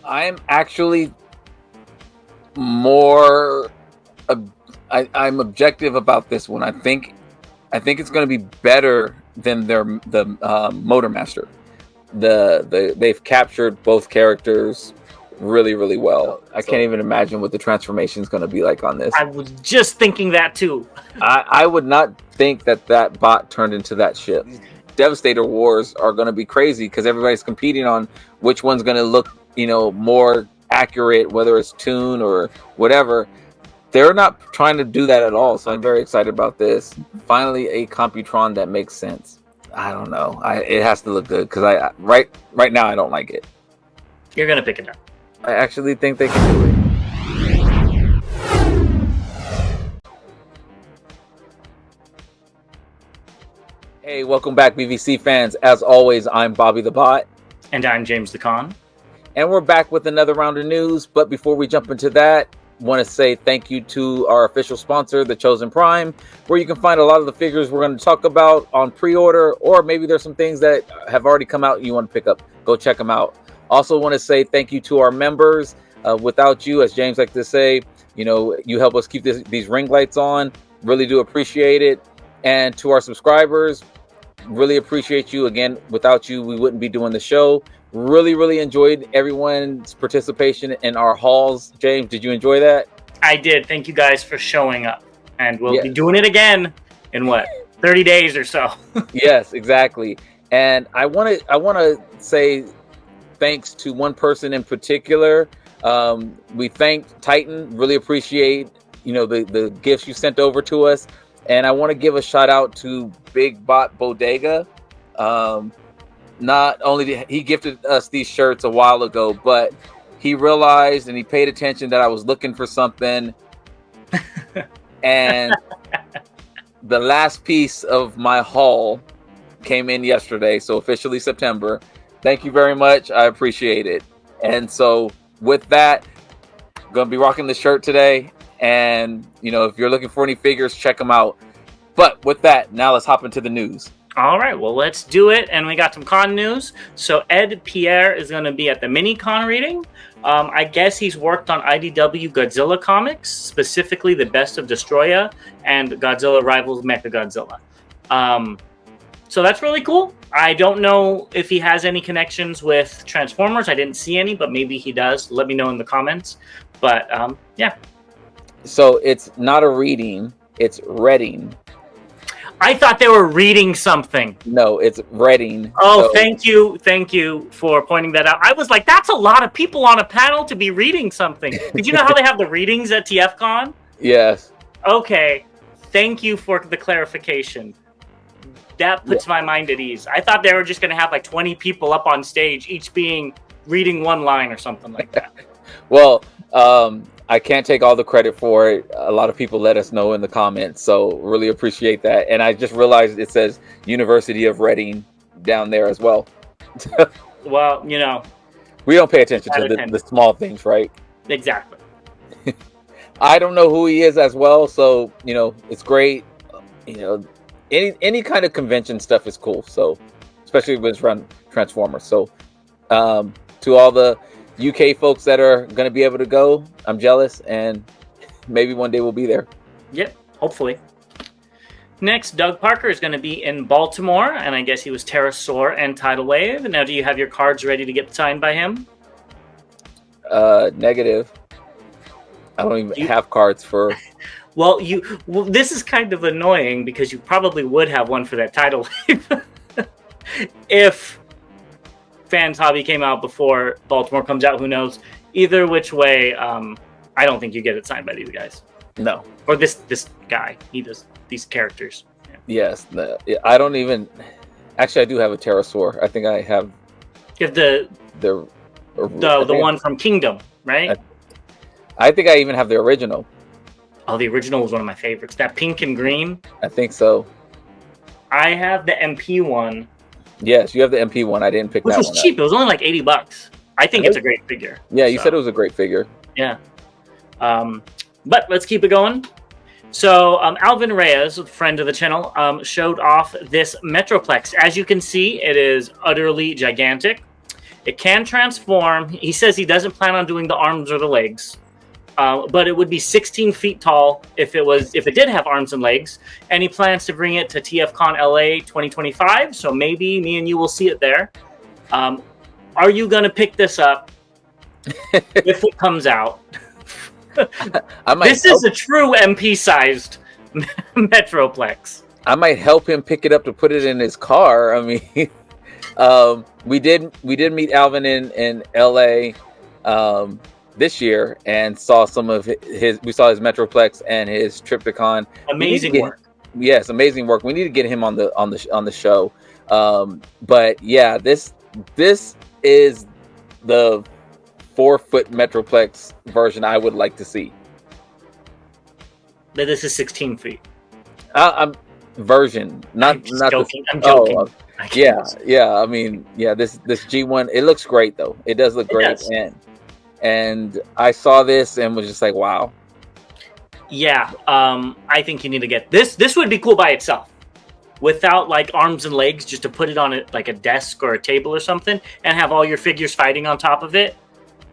I'm actually more. I'm objective about this one. I think it's going to be better than the Motormaster. They've captured both characters really really well. I can't even imagine what the transformation is going to be like on this. I was just thinking that too. I would not think that bot turned into that ship. Devastator wars are going to be crazy because everybody's competing on which one's going to look, more accurate, whether it's tune or whatever. They're not trying to do that at all, so I'm very excited about this. Finally, a Computron that makes sense. I don't know. It has to look good because right now I don't like it. You're gonna pick it up. I actually think they can do it. Hey, welcome back, BVC fans. As always, I'm Bobby the Bot. And I'm James the Con. And we're back with another round of news. But before we jump into that, want to say thank you to our official sponsor, The Chosen Prime, where you can find a lot of the figures we're going to talk about on pre-order, or maybe there's some things that have already come out and you want to pick up. Go check them out. Also want to say thank you to our members. Without you, as James likes to say, you help us keep these ring lights on. Really do appreciate it. And to our subscribers, really appreciate you. Again, without you, we wouldn't be doing the show. Really, really enjoyed everyone's participation in our hauls. James, did you enjoy that? I did. Thank you guys for showing up. And we'll be doing it again in 30 days or so. Yes, exactly. And I want to say thanks to one person in particular. We thanked Titan. Really appreciate, the gifts you sent over to us. And I want to give a shout out to Big Bot Bodega. Not only did he gifted us these shirts a while ago, but he realized and he paid attention that I was looking for something. And the last piece of my haul came in yesterday, so officially September. Thank you very much. I appreciate it. And so with that, I'm going to be rocking the shirt today. And, if you're looking for any figures, check them out. But with that, now let's hop into the news. All right, well, let's do it. And we got some con news. So Ed Pierre is going to be at the mini con reading. I guess he's worked on IDW Godzilla comics, specifically the Best of Destroya and Godzilla Rivals Mechagodzilla. So that's really cool. I don't know if he has any connections with Transformers. I didn't see any, but maybe he does. Let me know in the comments. But yeah. So it's not a reading, it's reading. I thought they were reading something. No, it's reading. Oh, so. Thank you for pointing that out. I was like, that's a lot of people on a panel to be reading something. Did you know how they have the readings at TFCon? Yes. Okay, thank you for the clarification. That puts my mind at ease. I thought they were just going to have 20 people up on stage, each reading one line or something like that. Well, I can't take all the credit for it. A lot of people let us know in the comments, so really appreciate that. And I just realized it says University of Reading down there as well. Well, we don't pay attention to the small things, right? Exactly. I don't know who he is as well, so it's great. Any kind of convention stuff is cool. So especially when it's around Transformers. So to all the UK folks that are going to be able to go, I'm jealous, and maybe one day we'll be there. Yep, hopefully. Next, Doug Parker is going to be in Baltimore, and I guess he was Pterosaur and Tidal Wave. Now, do you have your cards ready to get signed by him? Negative. I don't even have cards for... Well, this is kind of annoying because you probably would have one for that Tidal Wave if Fans Hobby came out before Baltimore comes out. Who knows? Either which way, I don't think you get it signed by these guys. No. Or this guy. He does these characters. Yeah. Yes. I don't even... Actually, I do have a Pterosaur. I think I have... You have the one from Kingdom, right? I think I even have the original. Oh, the original was one of my favorites. That pink and green? I think so. I have the MP one. Yes, you have the MP one. I didn't pick that one. Which was cheap. It was only $80. I think it's a great figure. Yeah, you said it was a great figure. Yeah. But let's keep it going. So Alvin Reyes, a friend of the channel, showed off this Metroplex. As you can see, it is utterly gigantic. It can transform. He says he doesn't plan on doing the arms or the legs, but it would be 16 feet tall if it did have arms and legs. And he plans to bring it to TFCon LA 2025. So maybe me and you will see it there. Are you gonna pick this up if it comes out? This is a true MP-sized Metroplex. I might help him pick it up to put it in his car. I mean, we did meet Alvin in LA this year and saw some of we saw his Metroplex and his Triptychon. Amazing work. Yes, amazing work. We need to get him on the show. But yeah, this is the 4-foot Metroplex version I would like to see. This is 16 feet. I'm version, not joking. I'm joking. Oh, yeah. I mean, yeah. This G1, it looks great though. It does look great, and I saw this and was just like, wow. Yeah, I think you need to get this. This would be cool by itself, without like arms and legs, just to put it on like a desk or a table or something, and have all your figures fighting on top of it.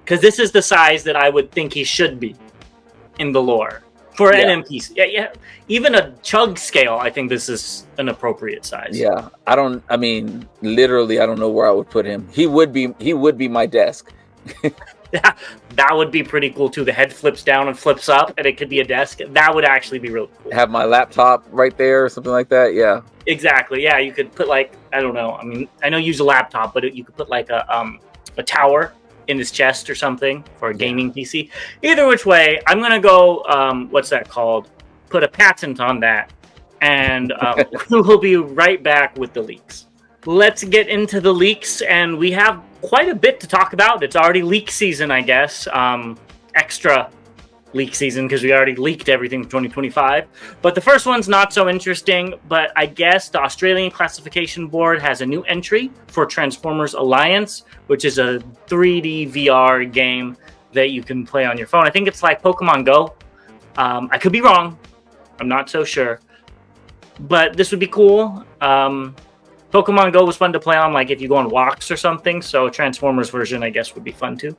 Because this is the size that I would think he should be in the lore. For an NPC, yeah, even a chug scale, I think this is an appropriate size. Yeah, I mean, literally, I don't know where I would put him. He would be my desk. Yeah, that would be pretty cool too. The head flips down and flips up, and it could be a desk. That would actually be really cool. Have my laptop right there or something like that. Yeah, exactly. Yeah, you could put like, I don't know. I mean, I know you use a laptop, but you could put like a tower in his chest or something for a gaming PC. Either which way, I'm gonna go. What's that called? Put a patent on that, and we'll be right back with the leaks. Let's get into the leaks, and we have quite a bit to talk about. It's already leak season, I guess. Extra leak season because we already leaked everything for 2025. But the first one's not so interesting. But I guess the Australian Classification Board has a new entry for Transformers Alliance, which is a 3D VR game that you can play on your phone. I think it's like Pokemon Go. I could be wrong. I'm not so sure. But this would be cool. Pokemon Go was fun to play on, like if you go on walks or something. So Transformers version, I guess, would be fun too.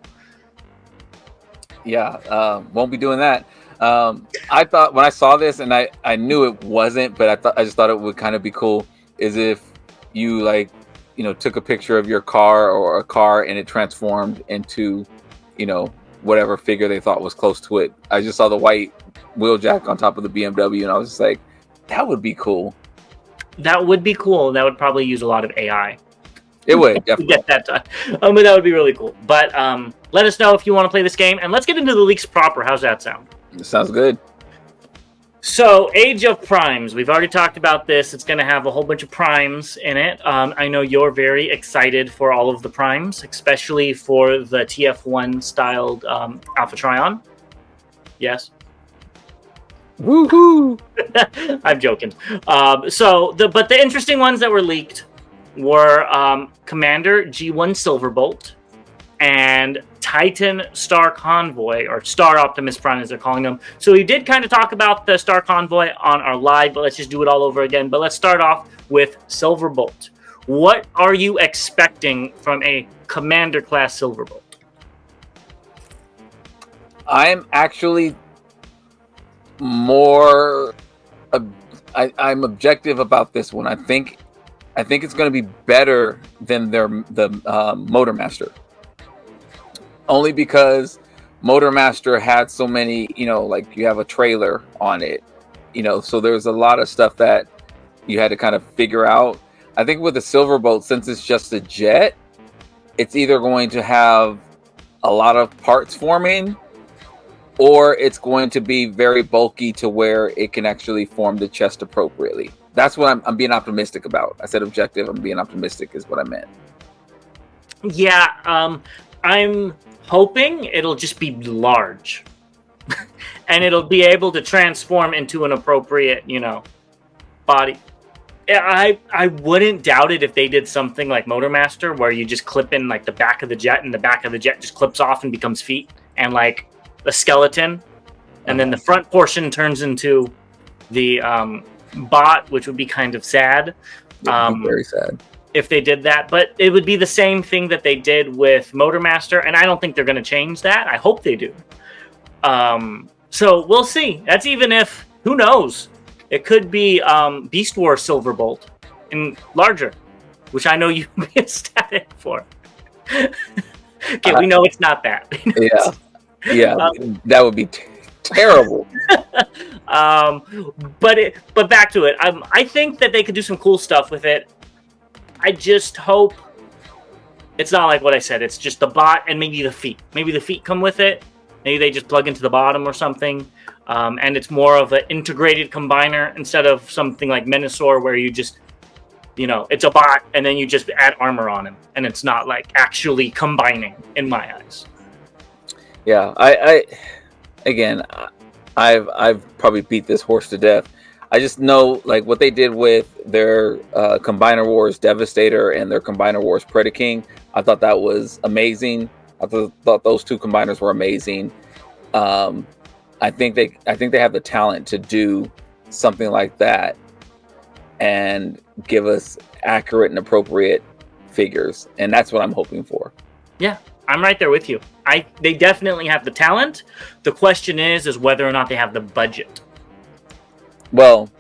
Yeah, won't be doing that. I thought when I saw this, and I knew it wasn't, but I just thought it would kind of be cool, is if you took a picture of your car or a car and it transformed into, whatever figure they thought was close to it. I just saw the white wheeljack on top of the BMW, and I was just like, that would be cool. That would be cool. That would probably use a lot of AI. It would, definitely. Get that done. But that would be really cool. But let us know if you want to play this game, and let's get into the leaks proper. How's that sound? It sounds good. So, Age of Primes. We've already talked about this. It's going to have a whole bunch of primes in it. I know you're very excited for all of the primes, especially for the TF1 styled Alpha Trion. Yes? Woohoo! I'm joking. But the interesting ones that were leaked were Commander G1 Silverbolt and Titan Star Convoy, or Star Optimus Prime as they're calling them. So we did kind of talk about the Star Convoy on our live, but let's just do it all over again. But let's start off with Silverbolt. What are you expecting from a Commander class Silverbolt? I'm actually more I'm objective about this one. I think it's going to be better than the Motor Master, only because Motor Master had so many, like you have a trailer on it, so there's a lot of stuff that you had to kind of figure out. I think with the Silverbolt, since it's just a jet, it's either going to have a lot of parts forming, or it's going to be very bulky to where it can actually form the chest appropriately. That's what I'm being optimistic about. I said objective. I'm being optimistic is what I meant. Yeah, I'm hoping it'll just be large. And it'll be able to transform into an appropriate, body. I wouldn't doubt it if they did something like Motor Master, where you just clip in like the back of the jet, and the back of the jet just clips off and becomes feet, and like a skeleton, and then the front portion turns into the bot, which would be kind of sad. Very sad. if they did that, but it would be the same thing that they did with Motormaster, and I don't think they're going to change that. I hope they do. So we'll see. That's even if, who knows? It could be Beast War Silverbolt and larger, which I know you'd be ecstatic for. Okay, we know it's not that. Yeah, that would be terrible. But back to it. I think that they could do some cool stuff with it. I just hope it's not like what I said. It's just the bot and maybe the feet. Maybe the feet come with it. Maybe they just plug into the bottom or something. And it's more of an integrated combiner instead of something like Menasor where you just, it's a bot and then you just add armor on him. And it's not like actually combining in my eyes. Yeah, I've probably beat this horse to death. I just know like what they did with their Combiner Wars Devastator and their Combiner Wars Predaking. I thought that was amazing. I thought those two combiners were amazing. I think they have the talent to do something like that and give us accurate and appropriate figures, and that's what I'm hoping for. Yeah, I'm right there with you. They definitely have the talent. The question is whether or not they have the budget. Well,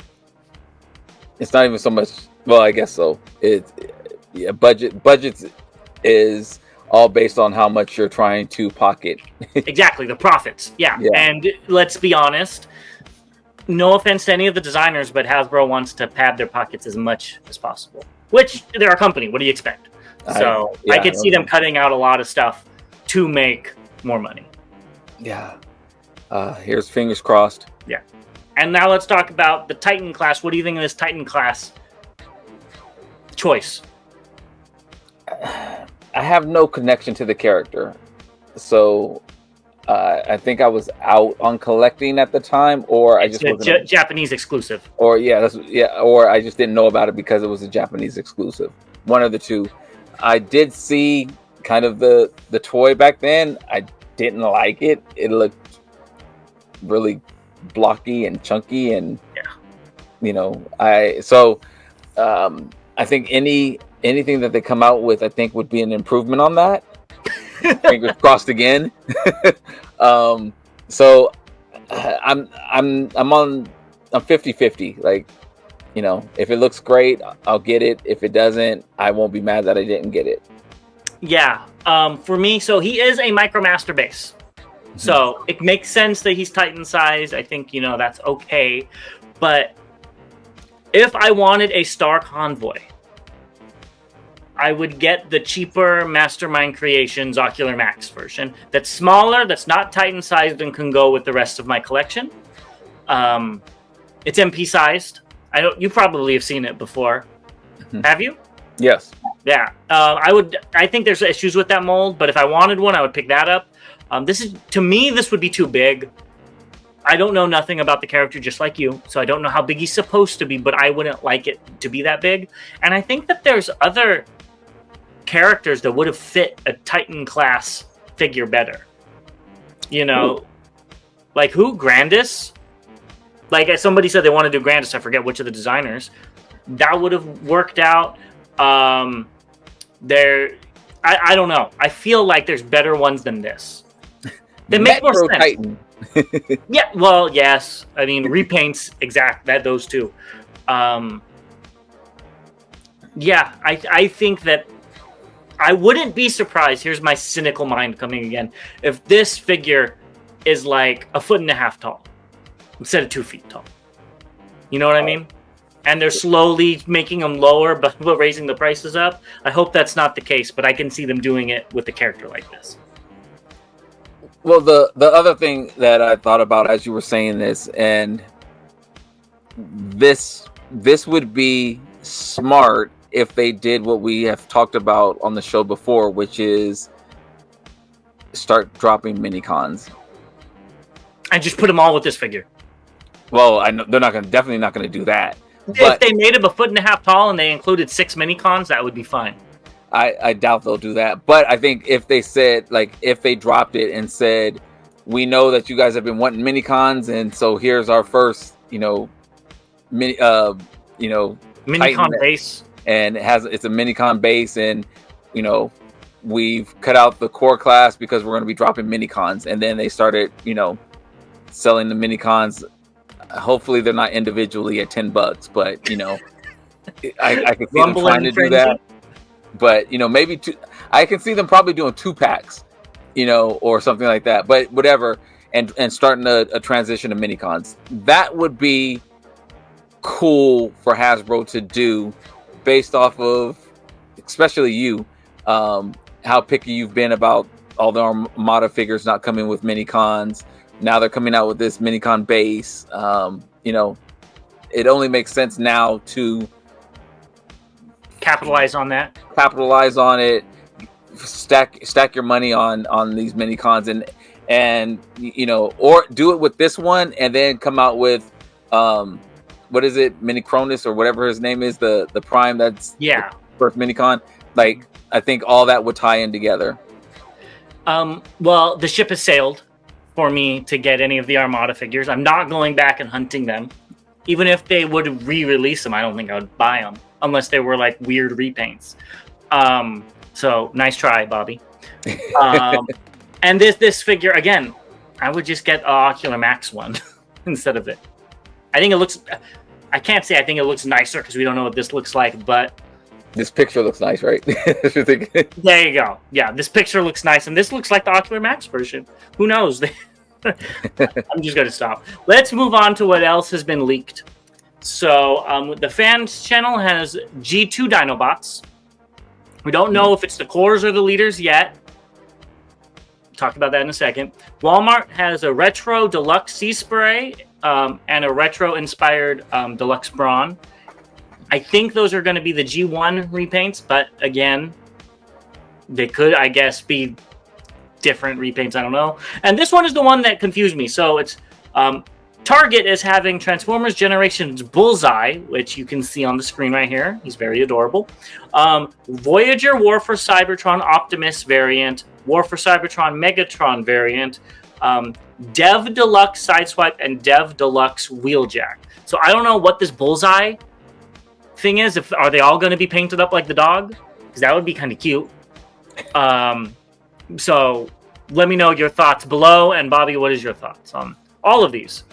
it's not even so much. Well, I guess so. Budgets is all based on how much you're trying to pocket. Exactly, the profits. Yeah. And let's be honest. No offense to any of the designers, but Hasbro wants to pad their pockets as much as possible. Which they're a company. What do you expect? So I could see them cutting out a lot of stuff to make more money. Yeah. Here's fingers crossed. Yeah. And now let's talk about the Titan class. What do you think of this Titan class choice? I have no connection to the character. So I think I was out on collecting at the time, or I just wasn't Japanese exclusive. Or or I just didn't know about it because it was a Japanese exclusive. One of the two. I did see kind of the toy back then. I didn't like it. It looked really blocky and chunky, and I think anything that they come out with, I think would be an improvement on that. Fingers crossed again. So I'm 50-50. Like, if it looks great, I'll get it. If it doesn't, I won't be mad that I didn't get it. Yeah. For me, so he is a Micromaster base. So it makes sense that he's Titan sized. I think, that's okay. But if I wanted a Star Convoy, I would get the cheaper Mastermind Creations Ocular Max version. That's smaller, that's not Titan sized, and can go with the rest of my collection. It's MP sized. You probably have seen it before. Have you? Yes. Yeah. I think there's issues with that mold, but if I wanted one, I would pick that up. To me, this would be too big. I don't know nothing about the character, just like you, so I don't know how big he's supposed to be, but I wouldn't like it to be that big. And I think that there's other characters that would have fit a Titan class figure better. Ooh. Like who? Grandis? Like somebody said they want to do Grandis. I forget which of the designers. That would have worked out. I don't know. I feel like there's better ones than this. They make more sense. Titan. Yeah, well, yes. I mean, repaints, those two. Yeah, I think that I wouldn't be surprised. Here's my cynical mind coming again. If this figure is like 1.5 feet tall instead of 2 feet tall. You know what I mean? And they're slowly making them lower, but raising the prices up. I hope that's not the case, but I can see them doing it with a character like this. Well, the other thing that I thought about as you were saying this, and this would be smart if they did what we have talked about on the show before, which is start dropping mini cons. And just put them all with this figure. Well, I know they're definitely not going to do that. If they made him 1.5 feet tall and they included 6 mini cons, that would be fine. I doubt they'll do that. But I think if they said, if they dropped it and said, we know that you guys have been wanting mini cons, and so here's our first, mini con base. and it's a minicon base, and you know, we've cut out the core class because we're going to be dropping minicons, and then they started, you know, selling the minicons. Hopefully they're not individually at $10, but you know, I can see them trying to do that. But you know, maybe I can see them probably doing 2-packs, you know, or something like that. But whatever, and starting a transition to minicons. That would be cool for Hasbro to do, based off of, especially you, how picky you've been about all the Armada figures not coming with minicons. Now they're coming out with this minicon base. You know, it only makes sense now to capitalize on that. Capitalize on it. Stack your money on these minicons, and you know, or do it with this one, and then come out with what is it, Minicronus or whatever his name is, the Prime that's the first minicon. Like, I think all that would tie in together. Well, the ship has sailed for me to get any of the Armada figures. I'm not going back and hunting them. Even if they would re-release them, I don't think I would buy them unless they were like weird repaints. So nice try, Bobby. And this figure, again, I would just get an Ocular Max one instead of it. I think it looks, I can't say I think it looks nicer because we don't know what this looks like, but this picture looks nice, right? There you go. Yeah, this picture looks nice, and this looks like the Ocular Max version. Who knows? I'm just going to stop. Let's move on to what else has been leaked. So the fans channel has G2 Dinobots. We don't know if it's the cores or the leaders yet. Talk about that in a second. Walmart has a retro deluxe Sea Spray and a retro inspired deluxe Brawn. I think those are going to be the G1 repaints, but again, they could, I guess, be different repaints. I don't know. And this one is the one that confused me. So it's Target is having Transformers Generations Bullseye, which you can see on the screen right here. He's very adorable. Voyager War for Cybertron Optimus variant, War for Cybertron Megatron variant, Dev Deluxe Sideswipe, and Dev Deluxe Wheeljack. So I don't know what this Bullseye thing is. Are they all going to be painted up like the dog? Because that would be kind of cute. So let me know your thoughts below. And Bobby, what is your thoughts on all of these?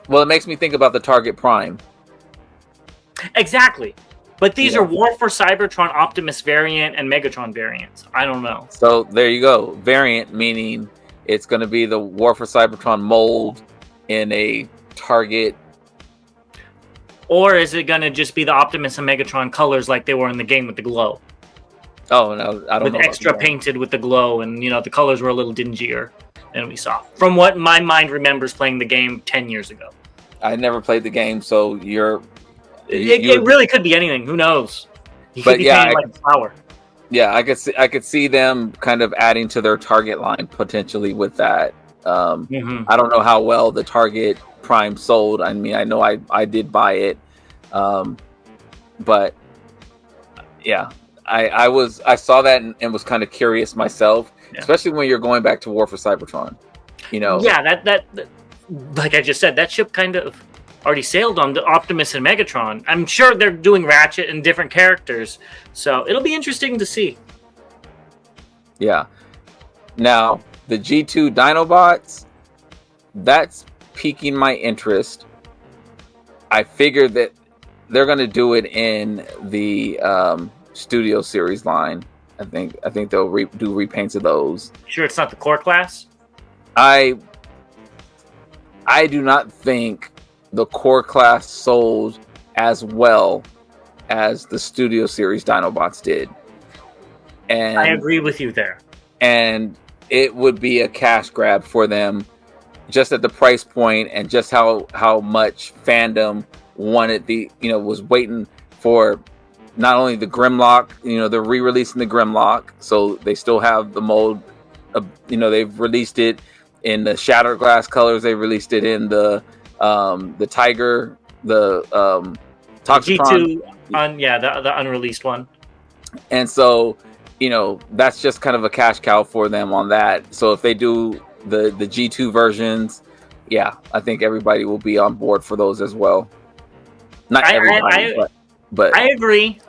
Well, it makes me think about the Target Prime. Exactly. But these are War for Cybertron Optimus variant and Megatron variants. I don't know. So there you go. Variant meaning it's going to be the War for Cybertron mold in a Target. Or is it going to just be the Optimus and Megatron colors like they were in the game with the glow? Oh, no, I don't know. With extra painted with the glow, and, you know, the colors were a little dingier than we saw. From what my mind remembers playing the game 10 years ago. I never played the game, so it really could be anything. Who knows? You could be painted like a flower. Yeah, I could see them kind of adding to their Target line potentially with that. I don't know how well the Target Prime sold. I mean, I know I did buy it, but yeah, I saw that and was kind of curious myself, especially when you're going back to War for Cybertron. You know, that like I just said, that ship kind of already sailed on the Optimus and Megatron. I'm sure they're doing Ratchet and different characters, so it'll be interesting to see. Yeah. Now the G2 Dinobots, that's piquing my interest. I figured that they're going to do it in the Studio Series line. I think they'll do repaints of those. Sure, it's not the core class. I do not think the core class sold as well as the Studio Series Dinobots did. And I agree with you there. And it would be a cash grab for them, just at the price point and just how much fandom wanted was waiting for not only the Grimlock, they're re-releasing the Grimlock, so they still have the mold. They've released it in the Shattered Glass colors. They released it in the Tiger, the Computron. G2 the unreleased one. And so, that's just kind of a cash cow for them on that. So if they do the G2 versions, I think everybody will be on board for those as well. Not everybody, but I agree.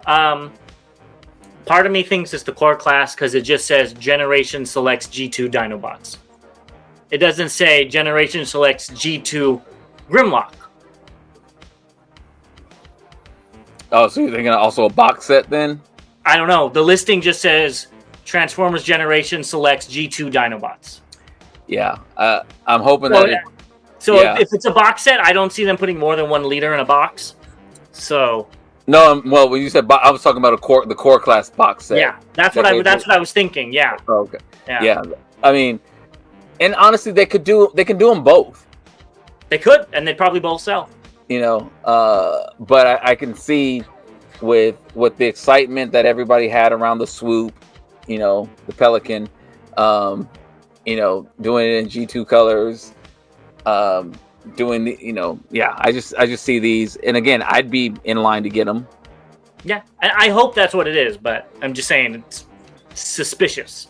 Part of me thinks it's the core class because it just says Generation selects G2 Dinobots. It doesn't say Generation selects G2 Grimlock. Oh, so you're thinking also a box set then? I don't know. The listing just says Transformers Generation selects G2 Dinobots. Yeah, I'm hoping that. If it's a box set, I don't see them putting more than 1 liter in a box. So. No, well, when you said I was talking about the core class box set. Yeah, that's what I was thinking. Yeah. Oh, okay. Yeah. I mean, and honestly, they can do them both. They could, and they'd probably both sell. But I can see with the excitement that everybody had around the swoop, the Pelican, doing it in G2 colors, doing the, I just see these, and again, I'd be in line to get them. Yeah, I hope that's what it is, but I'm just saying it's suspicious.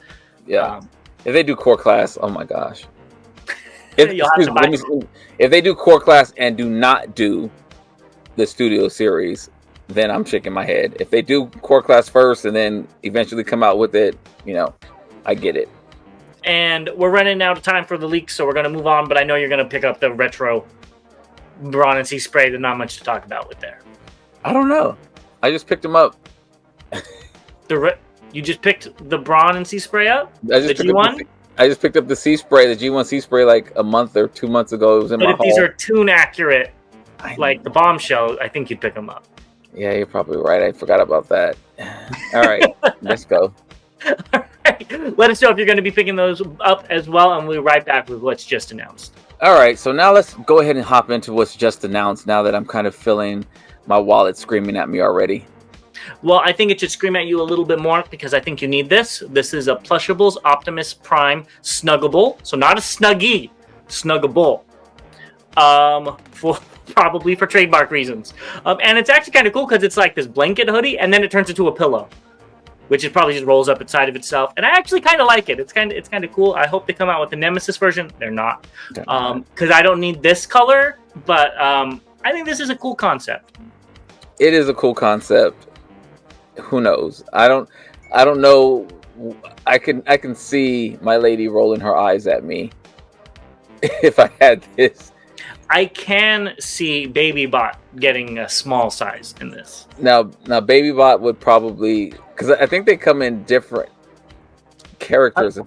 Yeah, if they do core class, oh my gosh. If they do core class and do not do the studio series, then I'm shaking my head. If they do core class first and then eventually come out with it, I get it. And we're running out of time for the leaks, so we're going to move on. But I know you're going to pick up the retro Brawn and Sea Spray. There's not much to talk about with there. I don't know. I just picked them up. You just picked the Brawn and Sea Spray up? I just picked up the Sea Spray, the G1 Sea Spray, like a month or 2 months ago. It was in my haul. But if these are tune accurate, like the Bombshell, I think you'd pick them up. Yeah, you're probably right. I forgot about that. All right, let's go. All right. Let us know if you're going to be picking those up as well, and we'll be right back with what's just announced. All right, so now let's go ahead and hop into what's just announced, now that I'm kind of feeling my wallet screaming at me already. Well, I think it should scream at you a little bit more because I think you need this. This is a Plushables Optimus Prime Snuggable. So not a Snuggie, Snuggable. Probably for trademark reasons. And it's actually kind of cool because it's like this blanket hoodie and then it turns into a pillow, which it probably just rolls up inside of itself. And I actually kind of like it. It's kind of cool. I hope they come out with the Nemesis version. They're not, because I don't need this color. But I think this is a cool concept. It is a cool concept. Who knows? I don't know. I can see my lady rolling her eyes at me if I had this. I can see BabyBot getting a small size in this. Now BabyBot would probably, because I think they come in different characters.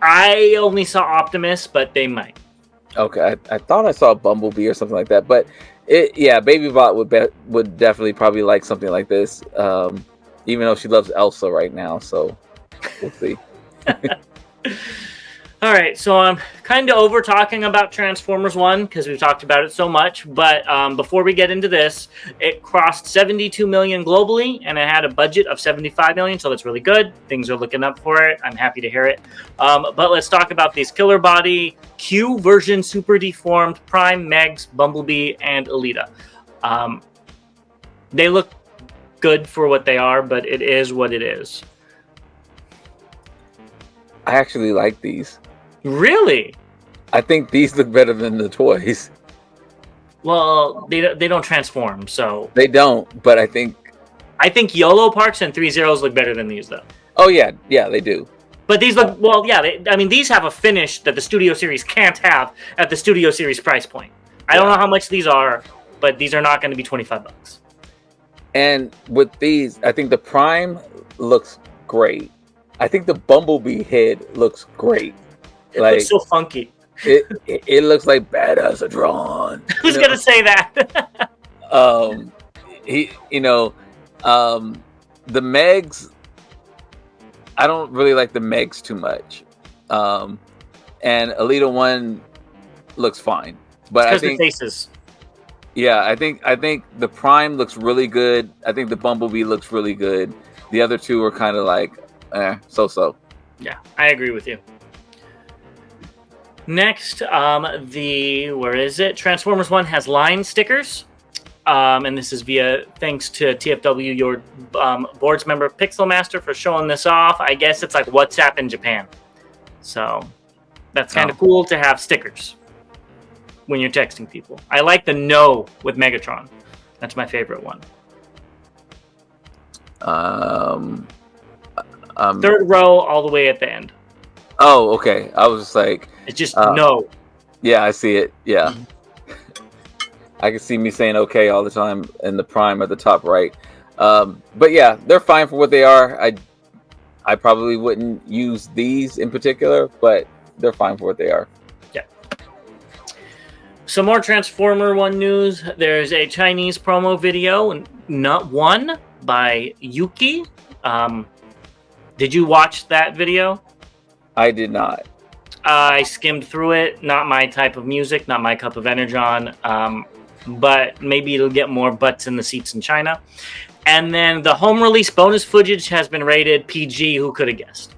I only saw Optimus, but they might. Okay, I thought I saw Bumblebee or something like that, but BabyBot would definitely probably like something like this, even though she loves Elsa right now. So we'll see. All right, so I'm kind of over talking about Transformers 1 because we've talked about it so much. But before we get into this, it crossed 72 million globally, and it had a budget of 75 million, so that's really good. Things are looking up for it. I'm happy to hear it. But let's talk about these Killer Body, Q version, Super Deformed, Prime, Megs, Bumblebee, and Alita. They look good for what they are, but it is what it is. I actually like these. Really? I think these look better than the toys. Well, they don't transform, so they don't. But I think YOLO Parks and 3 Zeros look better than these, though. Oh yeah, they do. But these look these have a finish that the Studio Series can't have at the Studio Series price point. I don't know how much these are, but these are not going to be $25. And with these, I think the Prime looks great. I think the Bumblebee head looks great. It looks so funky. It looks like Badass Drawn. Who's gonna say that? The Megs. I don't really like the Megs too much. And Alita 1 looks fine, but I think the faces. Yeah, I think the Prime looks really good. I think the Bumblebee looks really good. The other two are kind of like, so. Yeah, I agree with you. Next, where is it? Transformers 1 has line stickers. And this is thanks to TFW, your board's member Pixelmaster, for showing this off. I guess it's like WhatsApp in Japan. So that's kind of cool to have stickers when you're texting people. I like the No with Megatron. That's my favorite one. Um, Third row, all the way at the end. Oh, okay. I was just like, It's just no. Yeah, I see it. Yeah. I can see me saying okay all the time in the prime at the top right. But yeah, they're fine for what they are. I probably wouldn't use these in particular, but they're fine for what they are. Yeah. Some more Transformer One news. There's a Chinese promo video, not one, by Yuki. Did you watch that video? I did not. I skimmed through it. Not my type of music, not my cup of Energon. But maybe it'll get more butts in the seats in China. And then the home release bonus footage has been rated PG. Who could have guessed?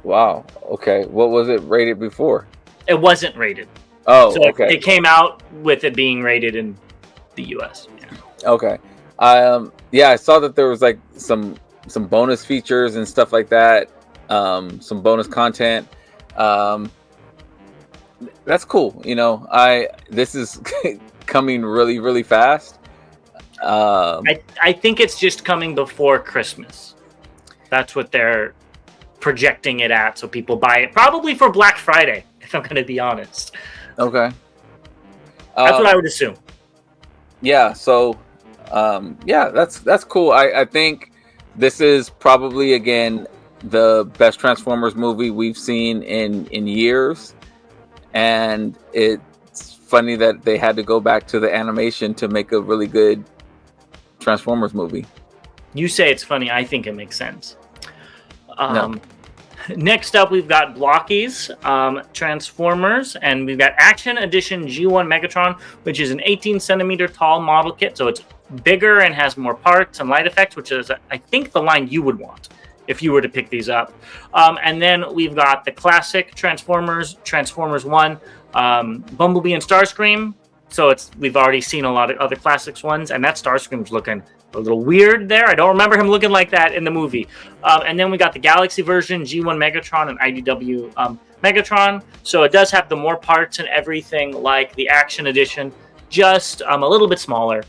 Wow. Okay. What was it rated before? It wasn't rated. Oh, so okay. It came out with it being rated in the US. Yeah. Okay. Yeah, I saw that there was like some bonus features and stuff like that. Some bonus content. That's cool. This is coming really, really fast. I think it's just coming before Christmas. That's what they're projecting it at, so people buy it probably for Black Friday, if I'm going to be honest. Okay. That's what I would assume. Yeah, so that's cool. I think this is probably, again, the best Transformers movie we've seen in years. And it's funny that they had to go back to the animation to make a really good Transformers movie. You say it's funny. I think it makes sense. No. Next up, we've got Blockies, Transformers, and we've got Action Edition G1 Megatron, which is an 18 centimeter tall model kit. So it's bigger and has more parts and light effects, which is, I think, the line you would want if you were to pick these up. And then we've got the classic Transformers 1, Bumblebee and Starscream. So we've already seen a lot of other classics ones, and that Starscream's looking a little weird there. I don't remember him looking like that in the movie. And then we got the Galaxy version, G1 Megatron and IDW Megatron. So it does have the more parts and everything like the Action Edition, just a little bit smaller.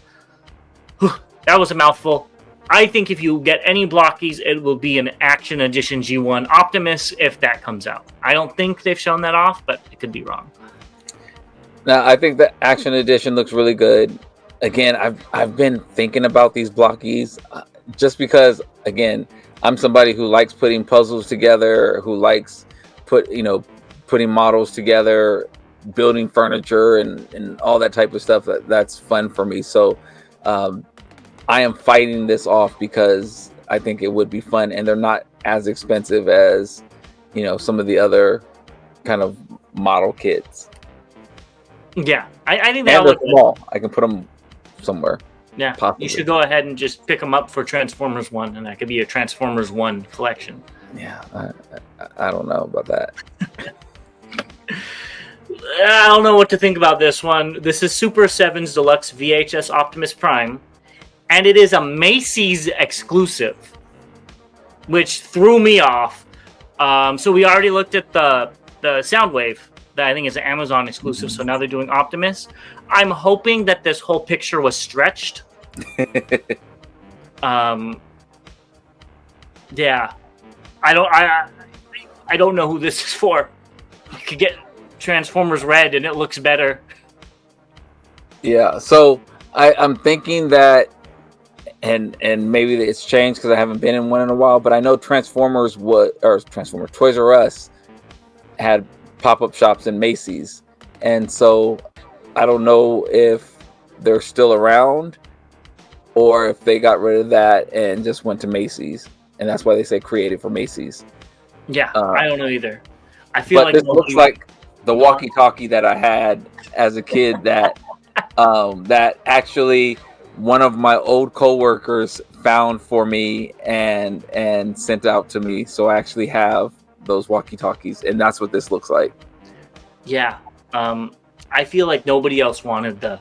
That was a mouthful. I think if you get any Blockies, it will be an Action Edition G1 Optimus if that comes out. I don't think they've shown that off, but it could be wrong. Now, I think the Action Edition looks really good. Again, I've been thinking about these Blockies just because, again, I'm somebody who likes putting puzzles together, who likes putting models together, building furniture and all that type of stuff. That's fun for me. So I am fighting this off because I think it would be fun, and they're not as expensive as some of the other kind of model kits. Yeah, I think they all they're look small. Good. I can put them somewhere. Yeah, possibly. You should go ahead and just pick them up for Transformers 1, and that could be a Transformers 1 collection. Yeah, I don't know about that. I don't know what to think about this one. This is Super 7's Deluxe VHS Optimus Prime, and it is a Macy's exclusive, which threw me off. So we already looked at the Soundwave that I think is an Amazon exclusive, so now they're doing Optimus. I'm hoping that this whole picture was stretched. Yeah. I don't know who this is for. You could get Transformers Red and it looks better. Yeah, so I'm thinking that, and maybe it's changed because I haven't been in one in a while, but I know Transformers Toys R Us had pop-up shops in Macy's, and so I don't know if they're still around or if they got rid of that and just went to Macy's, and that's why they say created for Macy's. Yeah, I don't know either. I feel like this looks like the walkie-talkie that I had as a kid that that actually one of my old coworkers found for me and sent out to me, so I actually have those walkie-talkies, and that's what this looks like. Yeah, I feel like nobody else wanted the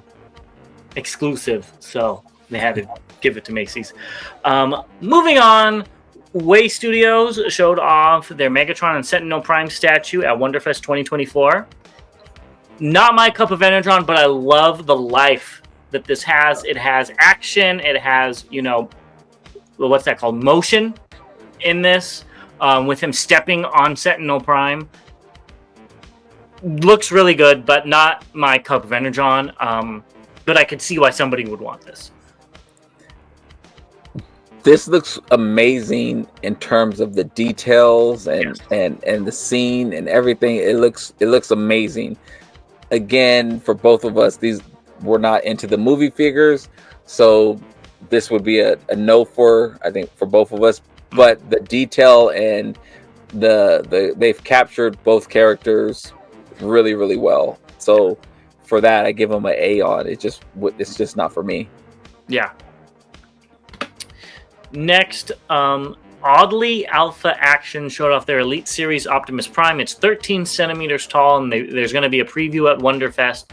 exclusive, so they had to give it to Macy's. Moving on, Way Studios showed off their Megatron and Sentinel Prime statue at Wonderfest 2024. Not my cup of Energon, but I love the life that this has. It has action. It has, what's that called, motion in this, with him stepping on Sentinel Prime. Looks really good, but not my cup of energon. But I could see why somebody would want this. This looks amazing in terms of the details and Yes. and the scene and everything. It looks amazing. Again, for both of us, we're not into the movie figures, so this would be a no for, I think, for both of us. But the detail and they've captured both characters really, really well. So for that, I give them an A on. It's just not for me. Yeah. Next, Oddly Alpha Action showed off their Elite Series Optimus Prime. It's 13 centimeters tall, and there's going to be a preview at Wonderfest.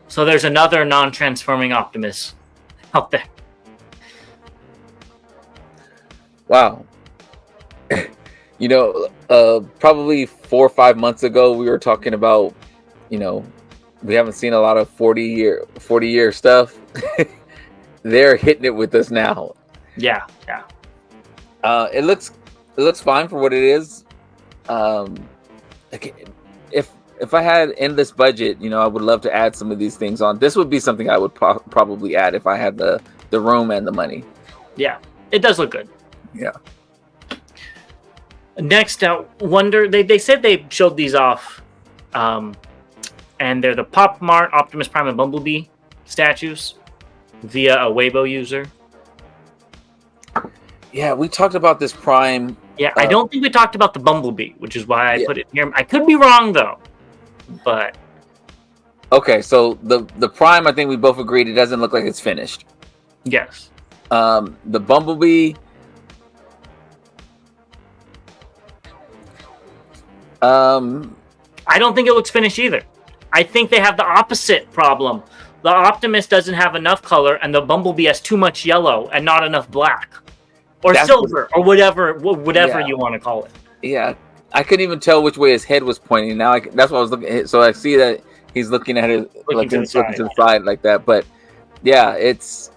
So there's another non-transforming Optimus out there. Wow. Probably 4 or 5 months ago, we were talking about, we haven't seen a lot of 40-year stuff. They're hitting it with us now. Yeah. It looks fine for what it is. If I had endless budget, I would love to add some of these things on. This would be something I would probably add if I had the room and the money. Yeah, it does look good. Yeah. Next, Wonder. They said they showed these off, and they're the Pop Mart Optimus Prime and Bumblebee statues via a Weibo user. Yeah, we talked about this Prime. Yeah, I don't think we talked about the Bumblebee, which is why I put it here. I could be wrong though, but okay. So the Prime, I think we both agreed it doesn't look like it's finished. Yes. The Bumblebee. I don't think it looks finished either. I think they have the opposite problem. The Optimus doesn't have enough color, and the Bumblebee has too much yellow and not enough black. Or silver, or whatever you want to call it. Yeah, I couldn't even tell which way his head was pointing. Now that's what I was looking at. So I see that he's looking at it, looking to the side like that. But yeah, it's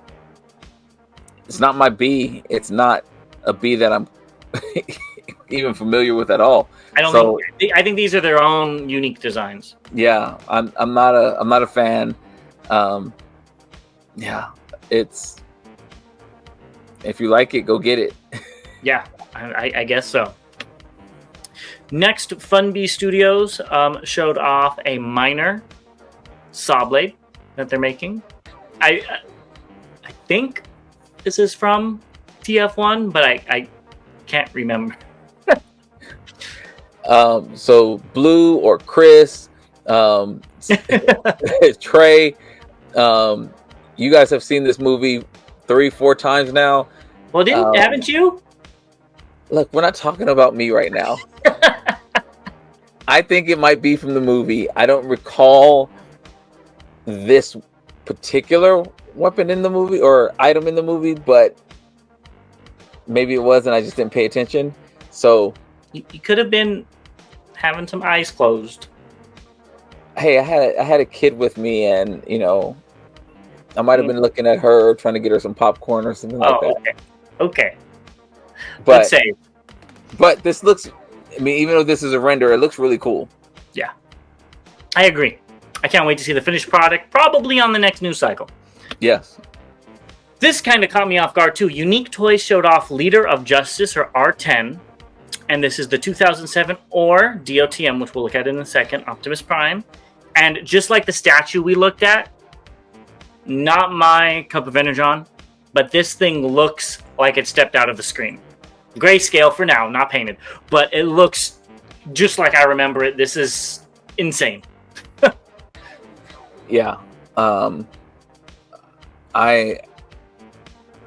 not my B. It's not a B that I'm even familiar with at all. I think these are their own unique designs. Yeah, I'm not a fan. Yeah, it's. If you like it, go get it. Yeah, I guess so. Next, Funbee Studios showed off a minor saw blade that they're making. I think this is from TF1, but I can't remember. So Blue or Chris, Trey, you guys have seen this movie 3-4 times now. Well, haven't you? Look, we're not talking about me right now. I think it might be from the movie. I don't recall this particular weapon in the movie or item in the movie, but maybe it was and I just didn't pay attention. So you could have been having some eyes closed. Hey, I had a kid with me, and I might have been looking at her, trying to get her some popcorn or something like that. Okay. But this looks, even though this is a render, it looks really cool. Yeah. I agree. I can't wait to see the finished product, probably on the next news cycle. Yes. This kind of caught me off guard, too. Unique Toys showed off Leader of Justice, or R10. And this is the 2007 or DOTM, which we'll look at in a second, Optimus Prime. And just like the statue we looked at, not my cup of energon, but this thing looks like it stepped out of the screen. Grayscale for now, not painted, but it looks just like I remember it. This is insane. Yeah.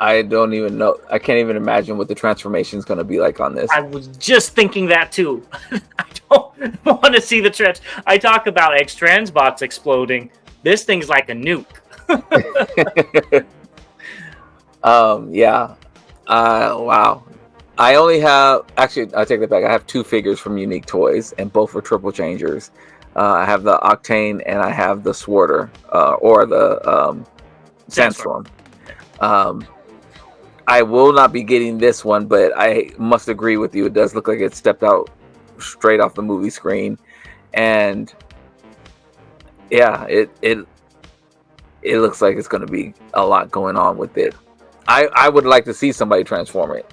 I don't even know. I can't even imagine what the transformation is going to be like on this. I was just thinking that too. I don't want to see the trans. I talk about X-Transbots exploding. This thing's like a nuke. Yeah. Wow. I only have, actually, I take that back. I have 2 figures from Unique Toys, and both are triple changers. I have the Octane and I have the Swarter, or the Sandstorm. I will not be getting this one, but I must agree with you. It does look like it stepped out straight off the movie screen, and yeah, it looks like it's going to be a lot going on with it. I would like to see somebody transform it.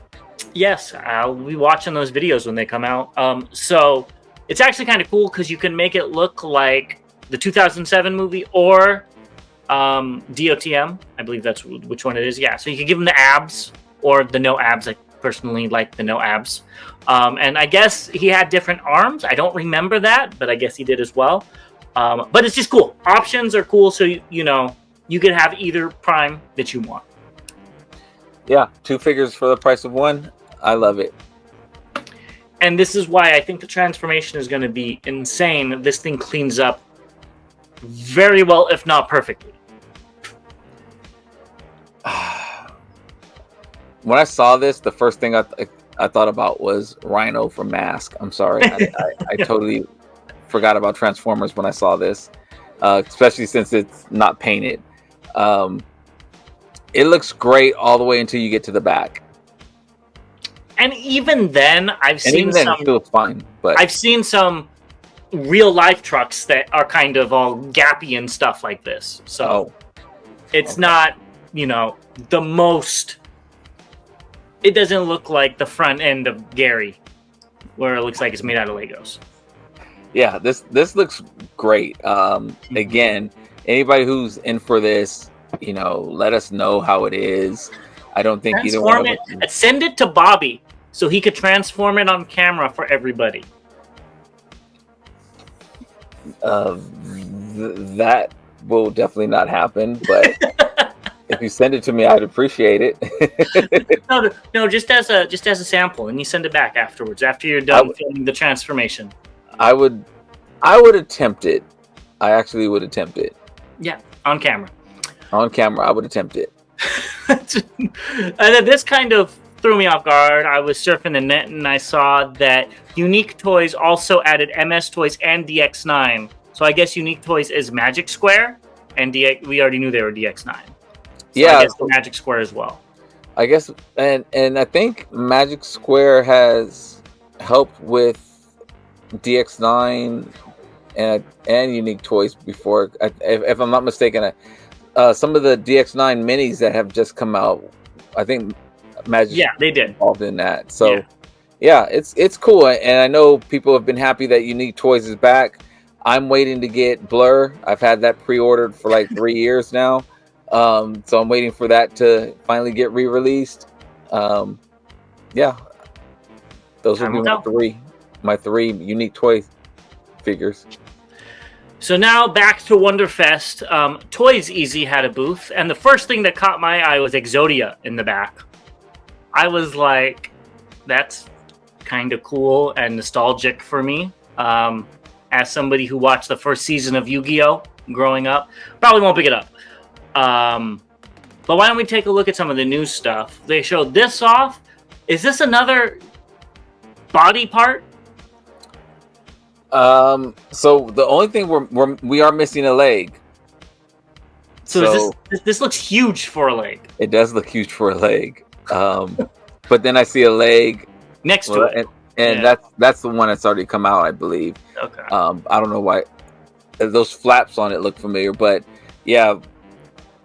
Yes, I'll be watching those videos when they come out. So it's actually kind of cool because you can make it look like the 2007 movie or DOTM. I believe that's which one it is. Yeah, so you can give him the abs or the no abs. I personally like the no abs. And I guess he had different arms. I don't remember that, but I guess he did as well. But it's just cool. Options are cool, so you know you can have either Prime that you want. Yeah, 2 figures for the price of 1. I love it. And this is why I think the transformation is going to be insane. This thing cleans up very well, if not perfectly. When I saw this, the first thing I thought about was Rhino from Mask. I'm sorry. I totally forgot about Transformers when I saw this, especially since it's not painted. It looks great all the way until you get to the back. And even then, I've seen some real life trucks that are kind of all gappy and stuff like this. So it's not, the most. It doesn't look like the front end of Gary, where it looks like it's made out of Legos. Yeah, this looks great. Again, anybody who's in for this, let us know how it is. I don't think either one of us. Send it to Bobby so he could transform it on camera for everybody. That will definitely not happen, but if you send it to me, I'd appreciate it. No, just as a sample, and you send it back afterwards after you're done filming the transformation. I would attempt it. I actually would attempt it. Yeah, on camera. On camera, I would attempt it. And then this kind of threw me off guard. I was surfing the net and I saw that Unique Toys also added MS Toys and DX9. So I guess Unique Toys is Magic Square, and we already knew they were DX9. So yeah, I guess the Magic Square as well. I guess, and I think Magic Square has helped with DX9 and Unique Toys before. If I'm not mistaken, some of the DX9 minis that have just come out, I think Magic they did involved in that. So yeah, it's cool, and I know people have been happy that Unique Toys is back. I'm waiting to get Blur. I've had that pre-ordered for like 3 years now, so I'm waiting for that to finally get re-released. Yeah, those will be my three Unique Toy figures. So now back to Wonderfest. Toys Easy had a booth, and the first thing that caught my eye was Exodia in the back. I was like, that's kind of cool and nostalgic for me. As somebody who watched the first season of Yu-Gi-Oh! Growing up, probably won't pick it up. But why don't we take a look at some of the new stuff? They showed this off. Is this another body part? So the only thing we are missing a leg. So this looks huge for a leg. It does look huge for a leg. But then I see a leg next to it, and that's the one that's already come out, I believe. Okay. I don't know why those flaps on it look familiar, but yeah,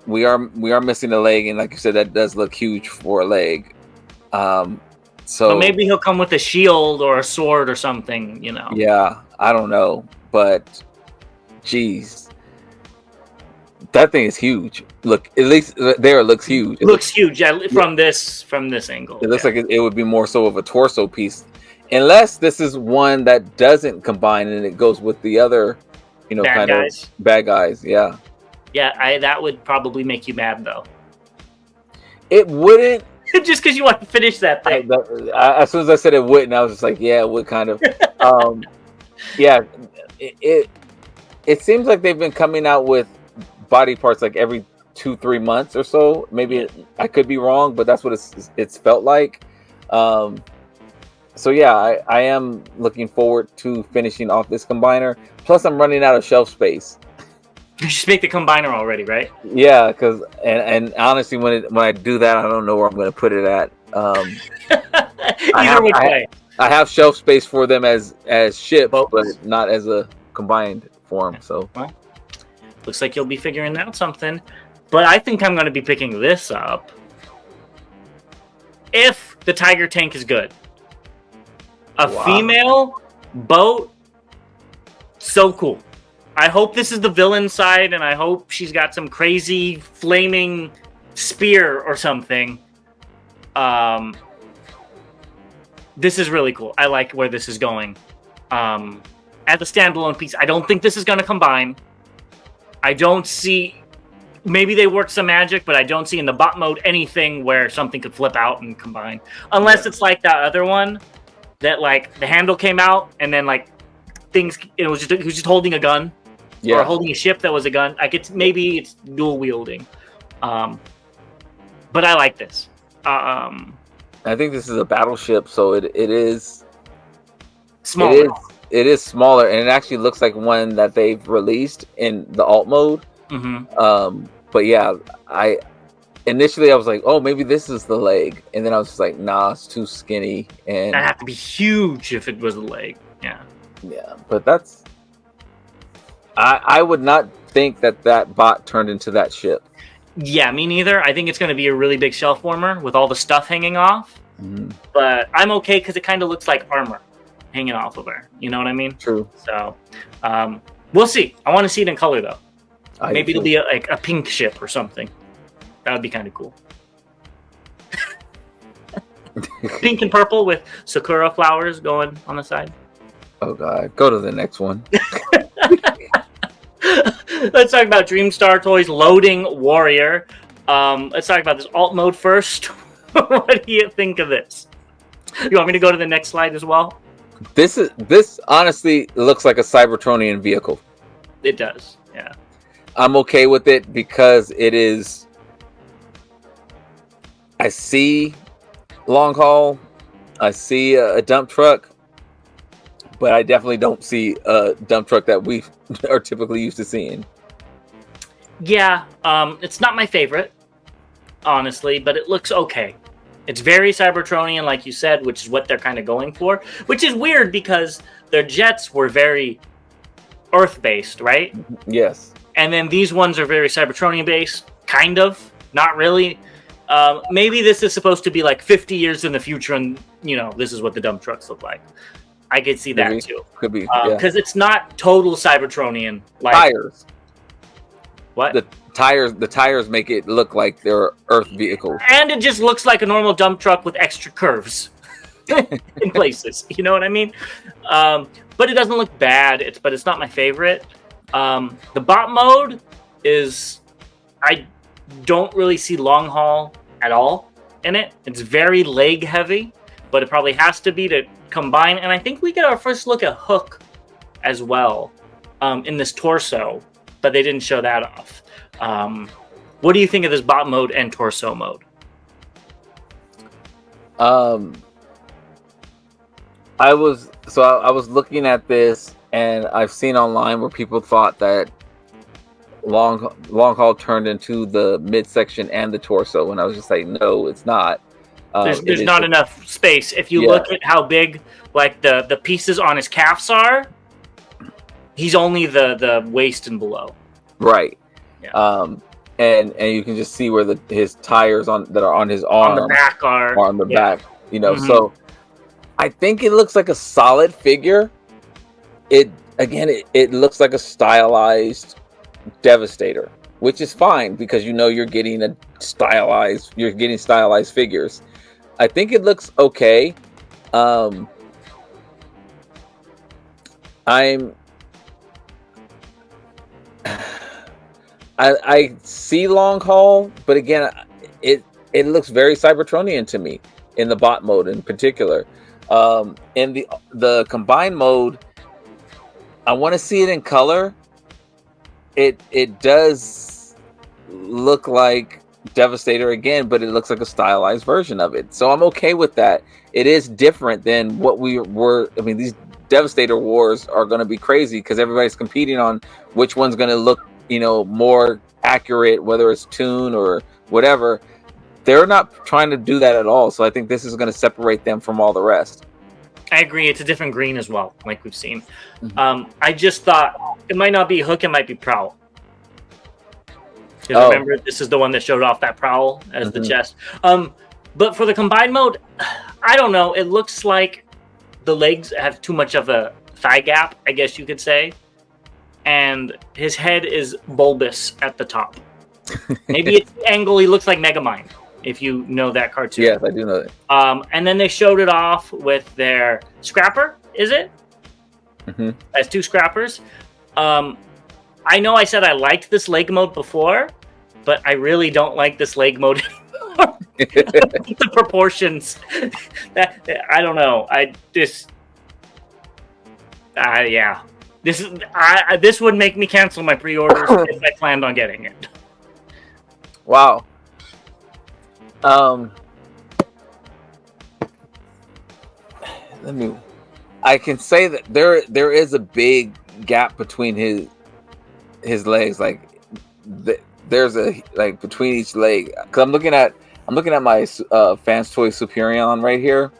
we are missing a leg, and like you said, that does look huge for a leg. So maybe he'll come with a shield or a sword or something, Yeah, I don't know, but geez, that thing is huge. Look, at least there it looks huge. It looks huge from this angle. It looks like it would be more so of a torso piece, unless this is one that doesn't combine and it goes with the other, bad guys. Yeah. Yeah, that would probably make you mad though. It wouldn't. Just because you want to finish that thing. As soon as I said it wouldn't, I was just like, yeah, it would kind of. Yeah, it seems like they've been coming out with body parts like every 2-3 months or so. Maybe I could be wrong, but that's what it's felt like. So yeah, I am looking forward to finishing off this combiner. Plus, I'm running out of shelf space. You just make the combiner already, right? Yeah, because and honestly, when I do that, I don't know where I'm going to put it at. I Either have which way. I have shelf space for them as ships, but Boats. not as a combined form. So Well, looks like you'll be figuring out something. But I think I'm going to be picking this up if the Tiger tank is good. A wow. female boat, so cool. I hope this is the villain side, and I hope she's got some crazy flaming spear or something. This is really cool. I like where this is going. As a standalone piece, I don't think this is going to combine. I don't see... Maybe they work some magic, but I don't see in the bot mode anything where something could flip out and combine. Unless it's like that other one that, like, the handle came out and then, like, things... It was just, he was just holding a gun. Yeah. Or holding a ship that was a gun. Like, maybe it's dual wielding. But I like this. I think this is a battleship, so it is smaller. It is smaller, and it actually looks like one that they've released in the alt mode. Mm-hmm. But yeah, I initially was like, oh, maybe this is the leg, and then I was just like, nah, it's too skinny, and that'd have to be huge if it was the leg. Yeah. But that's I would not think that bot turned into that ship. Yeah, me neither. I think it's going to be a really big shelf warmer with all the stuff hanging off. Mm-hmm. But I'm okay because it kind of looks like armor hanging off of her. You know what I mean? True. So we'll see. I want to see it in color, though. Maybe it'll be a pink ship or something. That would be kind of cool. Pink and purple with sakura flowers going on the side. Oh, God. Go to the next one. Let's talk about Dreamstar Toys Loading Warrior. Let's talk about this alt mode first. What do you think of this? You want me to go to the next slide as well? This honestly looks like a Cybertronian vehicle. It does, yeah. I'm okay with it because it is... I see long haul. I see a dump truck. But I definitely don't see a dump truck that we are typically used to seeing. Yeah, it's not my favorite, honestly, but it looks okay. It's very Cybertronian, like you said, which is what they're kind of going for. Which is weird because their jets were very Earth-based, right? Yes. And then these ones are very Cybertronian-based, kind of, not really. Maybe this is supposed to be like 50 years in the future, and, you know, this is what the dump trucks look like. I could see that too. Could be. Because it's not total Cybertronian. Like, tires. What? The tires make it look like they're Earth vehicles. And it just looks like a normal dump truck with extra curves in places. You know what I mean? But it doesn't look bad. But it's not my favorite. The bot mode is... I don't really see long haul at all in it. It's very leg heavy. But it probably has to be to combine. And I think we get our first look at Hook as well in this torso. But they didn't show that off. What do you think of this bot mode and torso mode? I was looking at this, and I've seen online where people thought that long haul turned into the midsection and the torso, and I was just like, no, it's not. There's not enough space. If you look at how big, like the pieces on his calves are, he's only the waist and below. Right. Yeah. And you can just see where his tires that are on his arm, on the back are on the back. You know, so I think it looks like a solid figure. It looks like a stylized Devastator, which is fine because you're getting stylized figures. I think it looks okay. I see long haul, but again, it looks very Cybertronian to me in the bot mode in particular. In the combined mode, I want to see it in color. It does look like Devastator again, but it looks like a stylized version of it. So I'm okay with that. It is different than what we were. I mean, these Devastator wars are going to be crazy because everybody's competing on which one's going to look more accurate, whether it's tune or whatever. They're not trying to do that at all. So I think this is going to separate them from all the rest. I agree. It's a different green as well, like we've seen. I just thought it might not be Hook, it might be Prowl. Because remember, this is the one that showed off that Prowl as the chest. But for the combined mode, I don't know. It looks like the legs have too much of a thigh gap, I guess you could say. And his head is bulbous at the top. Maybe it's the angle. He looks like Megamind, if you know that cartoon. Yes, I do know that. And then they showed it off with their Scrapper, is it? As two Scrappers. I know I said I liked this leg mode before, but I really don't like this leg mode anymore. The proportions. I don't know. Yeah. This would make me cancel my pre-orders if I planned on getting it. Wow. I can say that there is a big gap between his legs. Like there's a between each leg. Cause I'm looking at my Fans Toy Superion right here,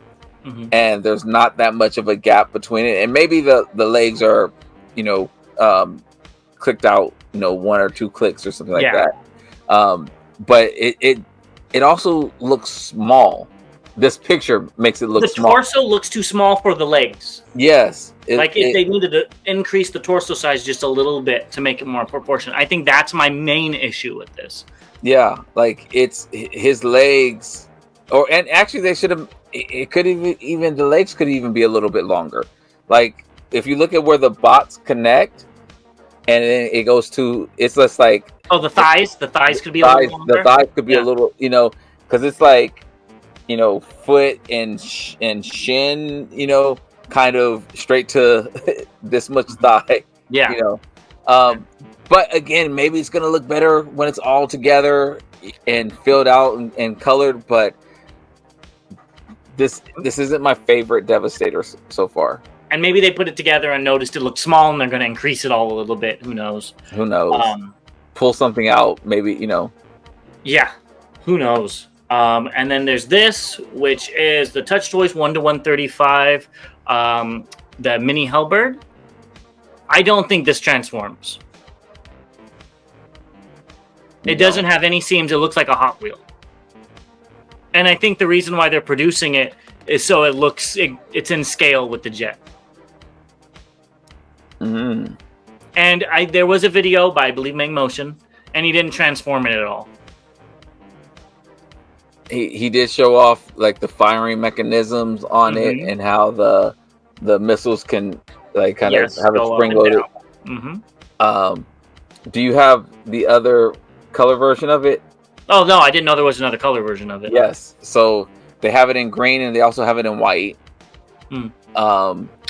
and there's not that much of a gap between it. And maybe the legs are, clicked out, 1 or 2 clicks or something like that. But it also looks small. This picture makes it look small. The torso looks too small for the legs. Yes. If they needed to increase the torso size just a little bit to make it more proportionate. I think that's my main issue with this. Yeah, like it's his legs, and actually they should have. It could even the legs could even be a little bit longer. Like if you look at where the bots connect, and then it goes to, it's just like the thighs. The thighs could be a little longer. The thighs could be a little, because it's like, foot and shin, kind of straight to this much thigh. Yeah. But again, maybe it's gonna look better when it's all together and filled out and colored. But this isn't my favorite Devastator so far. And maybe they put it together and noticed it looked small, and they're going to increase it all a little bit. Who knows? Pull something out, maybe. Yeah, who knows? And then there's this, which is the Touch Toys 1-135, the Mini Hellbird. I don't think this transforms. It doesn't have any seams. It looks like a Hot Wheel. And I think the reason why they're producing it is so it's in scale with the jet. And there was a video by, I believe, Make Motion, and he didn't transform it at all. He did show off like the firing mechanisms on it, and how the missiles can kind of have a spring loaded. Do you have the other color version of it? Oh no, I didn't know there was another color version of it. Yes, so they have it in green and they also have it in white.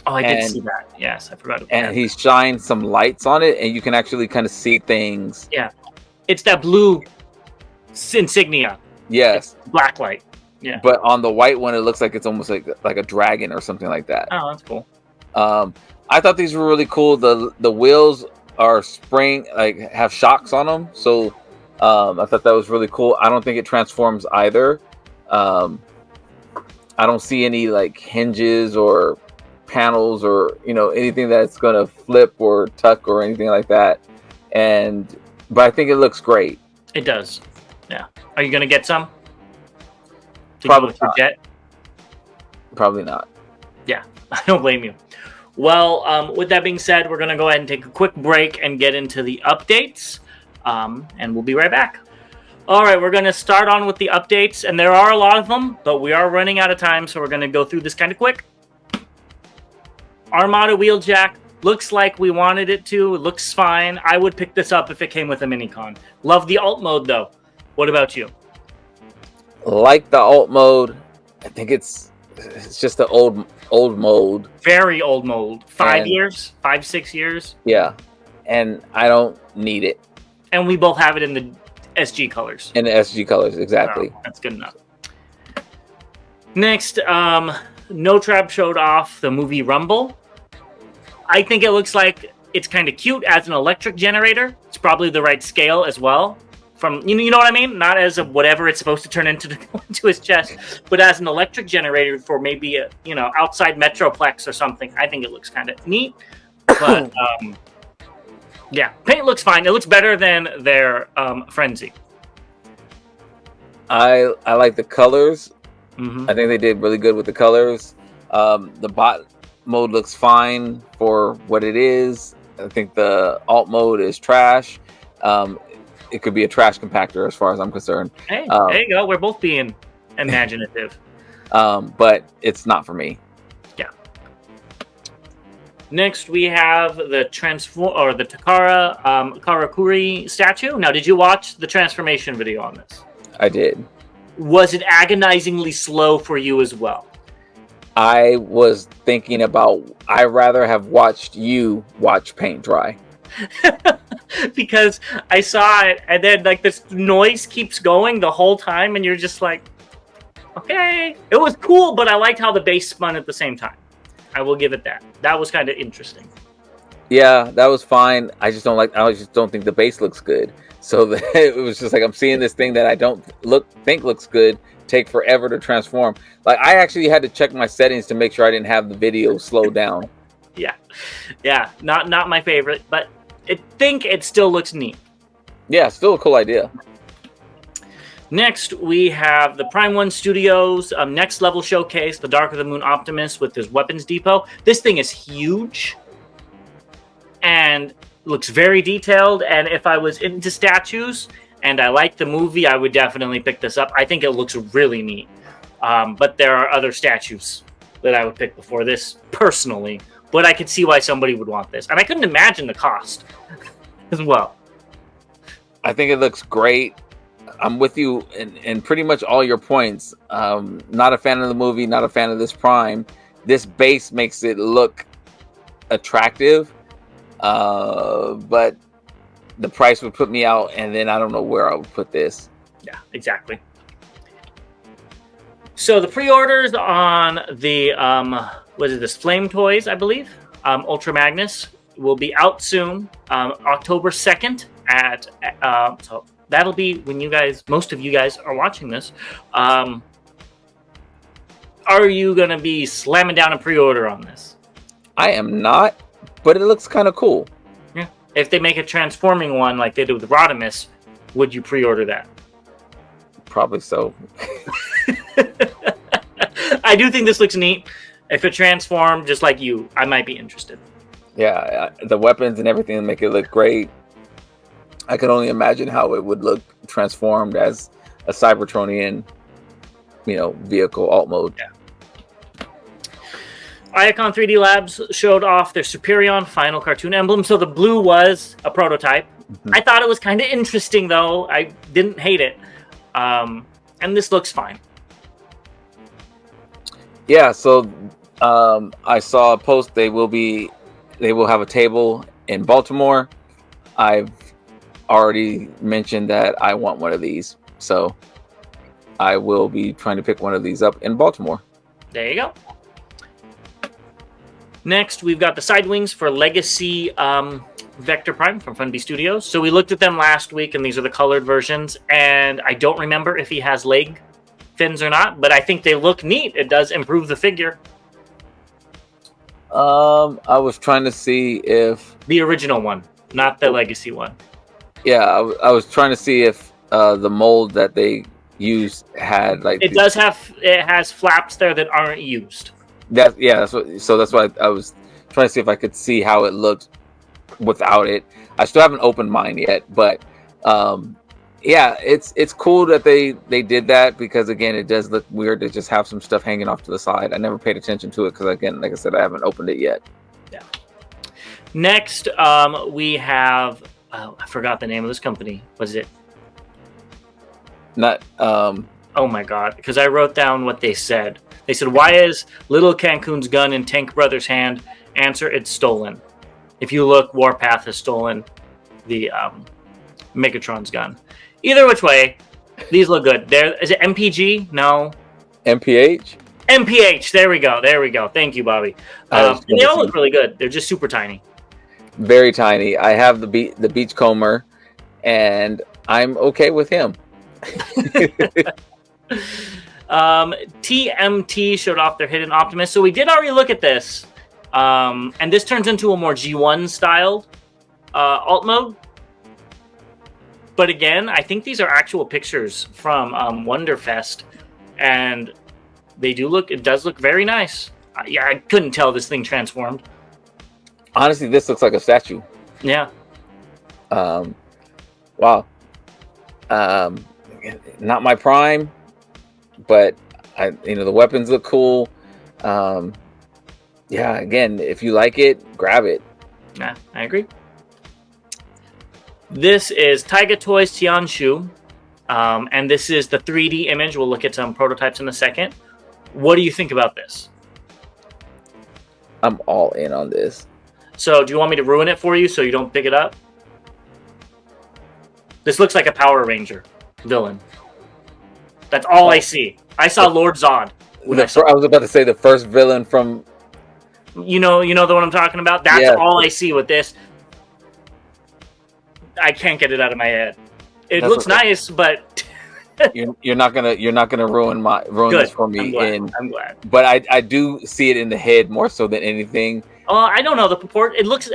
I did see that. Yes, I forgot about that. And he shined some lights on it, and you can actually kind of see things. Yeah, it's that blue insignia. Yes, it's black light. Yeah, but on the white one, it looks like it's almost like a dragon or something like that. Oh, that's cool. I thought these were really cool. The wheels are have shocks on them, so I thought that was really cool. I don't think it transforms either. I don't see any hinges or panels or anything that's gonna flip or tuck or anything like that. But I think it looks great. It does. Yeah. Are you gonna get some? Probably not. Jet? Probably not. Yeah, I don't blame you. Well, with that being said, we're gonna go ahead and take a quick break and get into the updates, and we'll be right back. All right, we're going to start on with the updates, and there are a lot of them, but we are running out of time, so we're going to go through this kind of quick. Armada Wheeljack looks like we wanted it to. It looks fine. I would pick this up if it came with a Minicon. Love the alt mode, though. What about you? Like the alt mode. I think it's just the old mode. Very old mode. 5 years? 5-6 years? Yeah, and I don't need it. And we both have it in the SG colors. In the SG colors, exactly. Oh, that's good enough. Next, No Trap showed off the movie Rumble. I think it looks like it's kind of cute as an electric generator. It's probably the right scale as well. From you know what I mean? Not as a whatever it's supposed to turn into to his chest, but as an electric generator for maybe a outside Metroplex or something. I think it looks kind of neat. But yeah, paint looks fine. It looks better than their Frenzy. I like the colors. Mm-hmm. I think they did really good with the colors. The bot mode looks fine for what it is. I think the alt mode is trash. It could be a trash compactor as far as I'm concerned. Hey, there you go. We're both being imaginative. But it's not for me. Yeah. Next, we have the Takara Karakuri statue. Now, did you watch the transformation video on this? I did. Was it agonizingly slow for you as well? I was thinking about, I'd rather have watched you watch paint dry. Because I saw it, and then like this noise keeps going the whole time, and you're just like, okay. It was cool, but I liked how the base spun at the same time. I will give it that. That was kind of interesting. Yeah, that was fine. I just don't think the base looks good. So it was just like, I'm seeing this thing that I don't think looks good take forever to transform. Like, I actually had to check my settings to make sure I didn't have the video slowed down. Yeah, not my favorite, but I think it still looks neat. Yeah, still a cool idea. Next, we have the Prime 1 Studios Next Level Showcase, the Dark of the Moon Optimus with his weapons depot. This thing is huge and looks very detailed, and if I was into statues and I like the movie, I would definitely pick this up. I think it looks really neat. But there are other statues that I would pick before this, personally. But I could see why somebody would want this. And I couldn't imagine the cost as well. I think it looks great. I'm with you in pretty much all your points. Not a fan of the movie, not a fan of this Prime. This base makes it look attractive. But the price would put me out, and then I don't know where I would put this. Yeah, exactly. So the pre-orders on the what is this, Flame Toys, I believe, Ultra Magnus, will be out soon, October 2nd at so that'll be when most of you guys are watching this. Are you gonna be slamming down a pre-order on this? I am not, but it looks kind of cool. Yeah. If they make a transforming one like they did with Rodimus, would you pre-order that? Probably so. I do think this looks neat. If it transformed just like you, I might be interested. Yeah, the weapons and everything make it look great. I can only imagine how it would look transformed as a Cybertronian, vehicle alt mode. Yeah. Iacon 3D Labs showed off their Superion final cartoon emblem. So the blue was a prototype. Mm-hmm. I thought it was kind of interesting, though. I didn't hate it. And this looks fine. Yeah, so I saw a post. They will have a table in Baltimore. I've already mentioned that I want one of these, so I will be trying to pick one of these up in Baltimore. There you go. Next, we've got the side wings for Legacy Vector Prime from Funby Studios. So we looked at them last week, and these are the colored versions. And I don't remember if he has leg fins or not, but I think they look neat. It does improve the figure. I was trying to see if the original one, not the Legacy one. Yeah, I was trying to see if the mold that they used had like. It has flaps there that aren't used. That's why I was trying to see if I could see how it looked without it. I still haven't opened mine yet, but yeah, it's cool that they did that, because again, it does look weird to just have some stuff hanging off to the side. I never paid attention to it because, again, like I said, I haven't opened it yet. Yeah. Next, we have I forgot the name of this company. Was it? Not. Oh my god! Because I wrote down what they said. They said, "Why is Little Cancun's gun in Tank Brothers' hand?" Answer: it's stolen. If you look, Warpath has stolen the Megatron's gun. Either which way, these look good. Is it MPG? No. MPH? MPH. There we go. Thank you, Bobby. And they all look really good. They're just super tiny. Very tiny. I have the Beachcomber. and I'm okay with him. TMT showed off their Hidden Optimus. So we did already look at this. And this turns into a more G1 styled alt mode. But again, I think these are actual pictures from Wonderfest. And it does look very nice. I couldn't tell this thing transformed. Honestly, this looks like a statue. Yeah. Wow. Not my prime, but the weapons look cool. Yeah, again, if you like it, grab it. Yeah, I agree. This is Taiga Toys Tianshu, and this is the 3D image. We'll look at some prototypes in a second. What do you think about this? I'm all in on this. So do you want me to ruin it for you so you don't pick it up? This looks like a Power Ranger villain. That's all I see. I saw Lord Zod. I was about to say the first villain from... You know the one I'm talking about? That's all I see with this. I can't get it out of my head. It looks nice, but... you're not gonna ruin this for me. I'm glad. But I do see it in the head more so than anything. I don't know the purport. It looks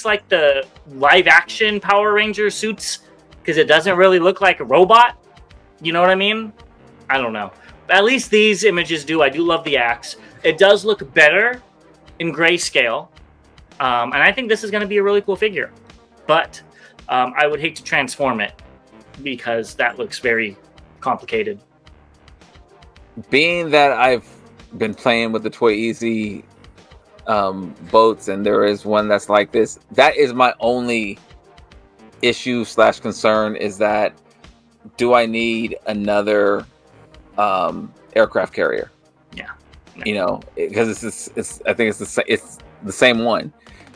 like the live action Power Ranger suits, because it doesn't really look like a robot. You know what I mean? I don't know. But at least these images do. I do love the axe. It does look better in grayscale, and I think this is going to be a really cool figure. But I would hate to transform it because that looks very complicated. Being that I've been playing with the Toy Easy boats, and there is one that's like this, that is my only issue / concern, is that do I need another aircraft carrier? Yeah. Because I think it's the same one.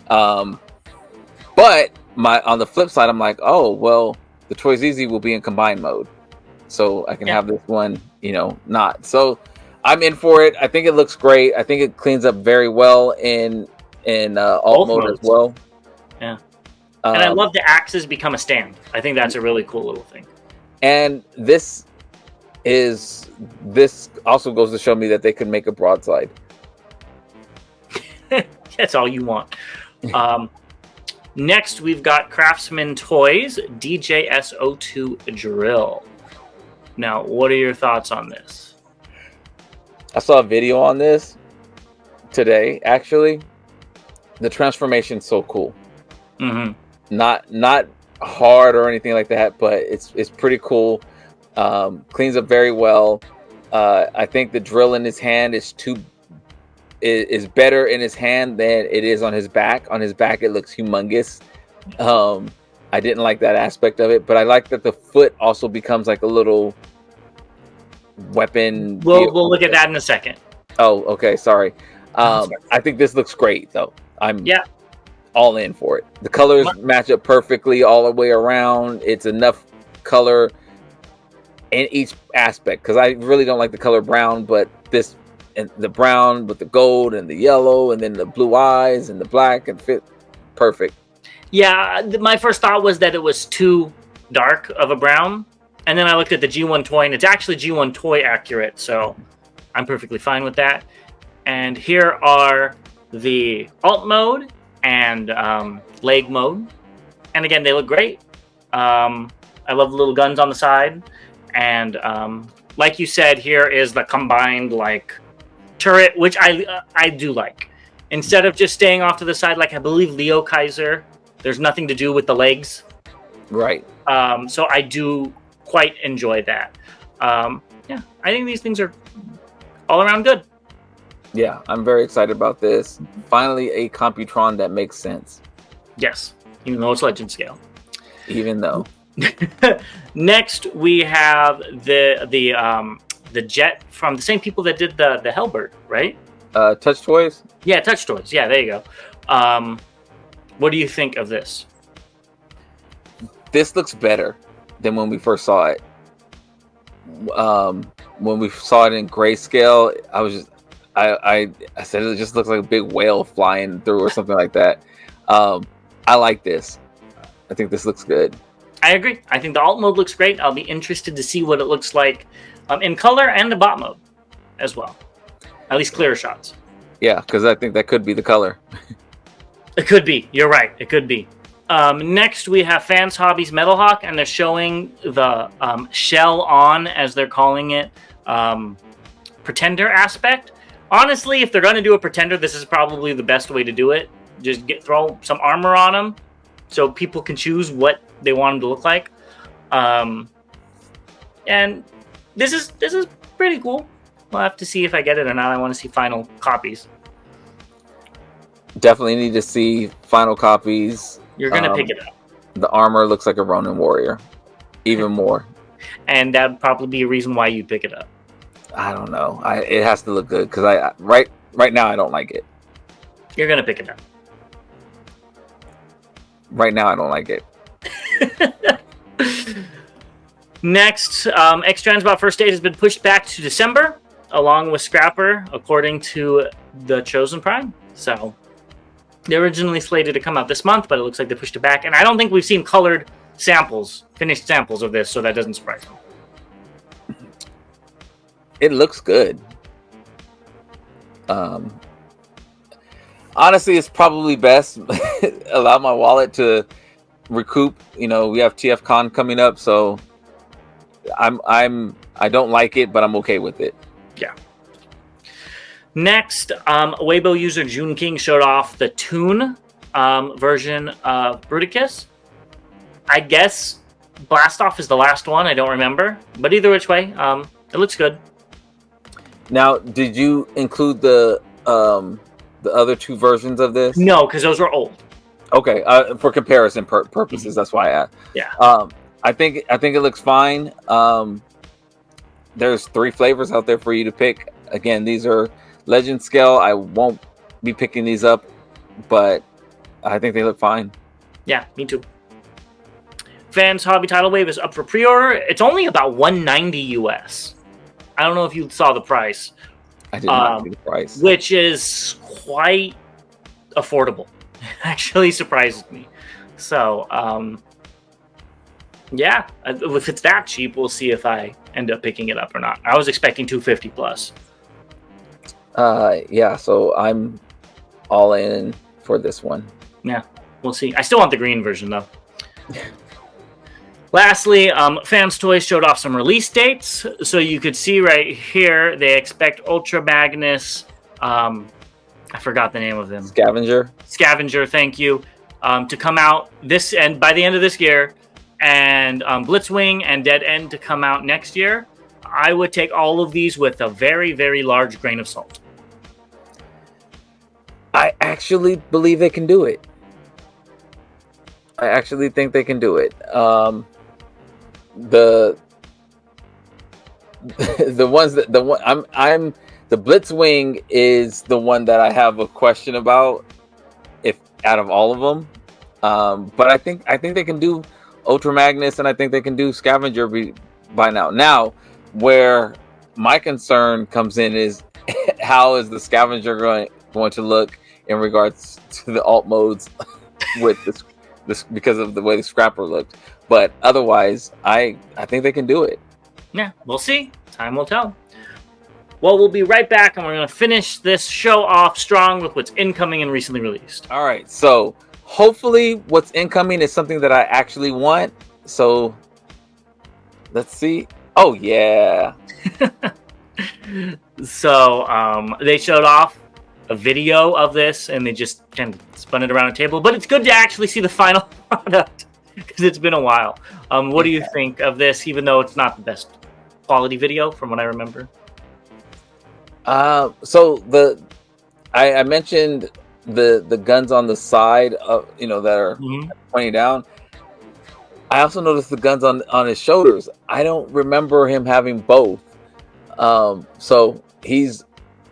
But on the flip side, I'm like, oh well, the Toys Easy will be in combined mode, so I can have this one, not. So I'm in for it. I think it looks great. I think it cleans up very well in alt mode as well. Yeah. And I love the axes become a stand. I think that's a really cool little thing. And this also goes to show me that they could make a broadside. That's all you want. Next, we've got Craftsman Toys DJS02 drill. Now, what are your thoughts on this? I saw a video on this today, actually. The transformation's so cool. Mm-hmm. Not hard or anything like that, but it's pretty cool. Cleans up very well. I think the drill in his hand is better in his hand than it is on his back. On his back, it looks humongous. I didn't like that aspect of it, but I like that the foot also becomes like a little weapon. We'll look at that in a second. Oh, okay. Sorry. I think this looks great, though. I'm all in for it. The colors match up perfectly all the way around. It's enough color in each aspect, because I really don't like the color brown, but this and the brown with the gold and the yellow and then the blue eyes and the black and fit perfect. Yeah, my first thought was that it was too dark of a brown, and then I looked at the G1 toy and it's actually G1 toy accurate, so I'm perfectly fine with that. And here are the alt mode and leg mode, and again, they look great. I love the little guns on the side, and like you said, here is the combined turret, which I do like. Instead of just staying off to the side, like I believe Leo Kaiser, there's nothing to do with the legs. Right. So I do quite enjoy that. I think these things are all around good. Yeah, I'm very excited about this. Finally, a Computron that makes sense. Yes, even though it's legend scale. Even though. Next, we have the jet from the same people that did the Hellbird, right? Touch Toys? Yeah, Touch Toys. Yeah, there you go. What do you think of this? This looks better than when we first saw it. When we saw it in grayscale, I said it just looks like a big whale flying through or something like that. I like this. I think this looks good. I agree. I think the alt mode looks great. I'll be interested to see what it looks like in color and the bot mode as well. At least clearer shots. Yeah, because I think that could be the color. It could be. You're right. It could be. Next, we have Fans Hobbies Metalhawk, and they're showing the shell on, as they're calling it, Pretender aspect. Honestly, if they're going to do a Pretender, this is probably the best way to do it. Just throw some armor on them so people can choose what they want them to look like. And this is pretty cool. We'll have to see if I get it or not. I want to see final copies. Definitely need to see final copies. You're going to pick it up. The armor looks like a Ronin warrior. Even more. And that'd probably be a reason why you'd pick it up. I don't know. It has to look good because right now I don't like it. You're going to pick it up. Right now I don't like it. Next, X-Transbot First Aid has been pushed back to December, along with Scrapper, according to the Chosen Prime. So they originally slated to come out this month, but it looks like they pushed it back. And I don't think we've seen colored samples, finished samples of this, so that doesn't surprise me. It looks good. Honestly, it's probably best allow my wallet to recoup. You know, we have TFCon coming up, so I don't like it, but I'm okay with it. Yeah. Next, Weibo user June King showed off the Toon version of Bruticus. I guess Blastoff is the last one. I don't remember, but either which way, it looks good. Now, did you include the other two versions of this? No, because those were old. Okay, for comparison purposes, that's why I asked. Yeah. I think it looks fine. There's 3 flavors out there for you to pick. Again, these are legend scale. I won't be picking these up, but I think they look fine. Yeah, me too. Fans Hobby Tidal Wave is up for pre-order. It's only about $190 US. I don't know if you saw the price. I did not see the price. Which is quite affordable. Actually surprises me. So, yeah, if it's that cheap, we'll see if I end up picking it up or not. I was expecting $250 plus. Yeah, so I'm all in for this one. Yeah, we'll see. I still want the green version though. Lastly, Fans Toys showed off some release dates. So you could see right here, they expect Ultra Magnus, I forgot the name of them. Scavenger, thank you. To come out by the end of this year, and Blitzwing and Dead End to come out next year. I would take all of these with a very, very large grain of salt. I actually believe they can do it. I actually think they can do it. The Blitzwing is the one that I have a question about, if out of all of them. But I think they can do Ultra Magnus, and I think they can do Scavenger by now. Now, where my concern comes in is how is the Scavenger going to look in regards to the alt modes with this because of the way the Scrapper looked. But otherwise, I think they can do it. Yeah, we'll see. Time will tell. Well, we'll be right back, and we're going to finish this show off strong with what's incoming and recently released. All right, so hopefully what's incoming is something that I actually want. So let's see. Oh, yeah. So they showed off a video of this, and they just kind of spun it around a table. But it's good to actually see the final product, because it's been a while. What do you think of this, even though it's not the best quality video from what I remember? So I mentioned the guns on the side of, that are pointing down. I also noticed the guns on his shoulders. I don't remember him having both. So he's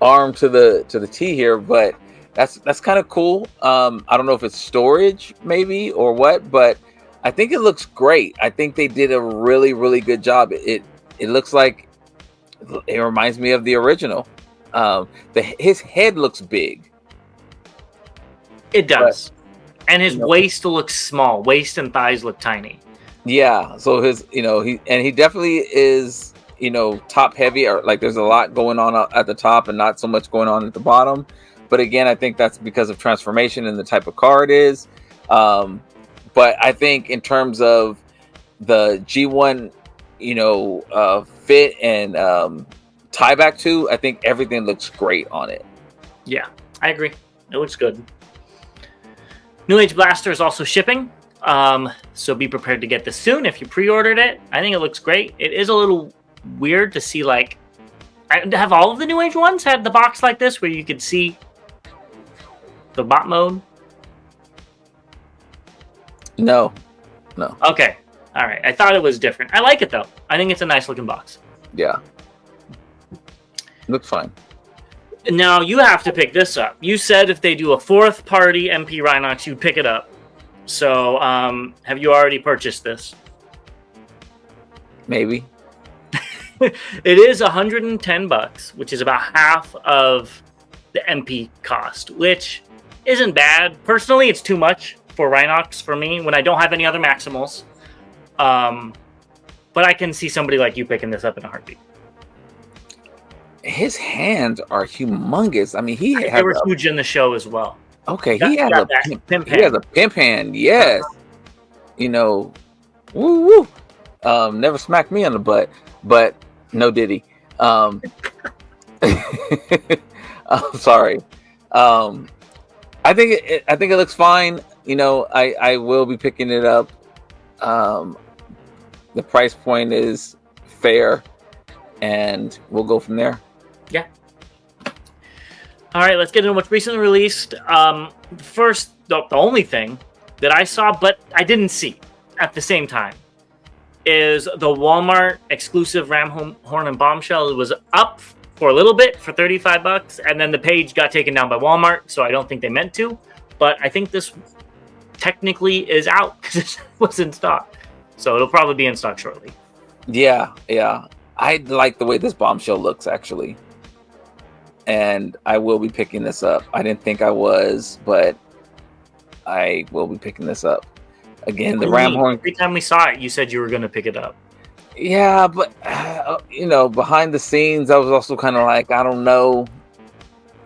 armed to the T here, but that's kind of cool. I don't know if it's storage maybe or what, but I think it looks great. I think they did a really, really good job. It looks like it reminds me of the original. His head looks big. It does. And his waist looks small. Waist and thighs look tiny. Yeah, so he definitely is, top heavy, or like there's a lot going on at the top and not so much going on at the bottom. But again, I think that's because of transformation and the type of car it is. Um, but I think in terms of the G1, fit and tie back to, I think everything looks great on it. Yeah, I agree. It looks good. New Age Blaster is also shipping. So be prepared to get this soon if you pre-ordered it. I think it looks great. It is a little weird to see, like, have all of the New Age ones had the box like this where you could see the bot mode? No. Okay. All right. I thought it was different. I like it though. I think it's a nice looking box. Yeah. Looks fine. Now you have to pick this up. You said if they do a 4th party MP Rhinox, you'd pick it up. So, have you already purchased this? Maybe. It is $110, which is about half of the MP cost, which isn't bad. Personally, it's too much for Rhinox for me when I don't have any other Maximals. But I can see somebody like you picking this up in a heartbeat. His hands are humongous. I mean, they were huge in the show as well. Okay, he has a pimp hand. Yes. Woo woo. Never smacked me on the butt, but no diddy. I'm sorry. I think it looks fine. I will be picking it up. The price point is fair, and we'll go from there. Yeah. All right, let's get into what's recently released. First, the only thing that I saw, but I didn't see at the same time, is the Walmart exclusive Ram Horn and Bombshell. It was up for a little bit for $35, and then the page got taken down by Walmart, so I don't think they meant to. But I think this technically is out because it was in stock. So it'll probably be in stock shortly. Yeah. I like the way this Bombshell looks, actually. And I will be picking this up. I didn't think I was, but I will be picking this up. Again, the Ram Horn. Every time we saw it, you said you were going to pick it up. Yeah, but, behind the scenes, I was also kind of like, I don't know.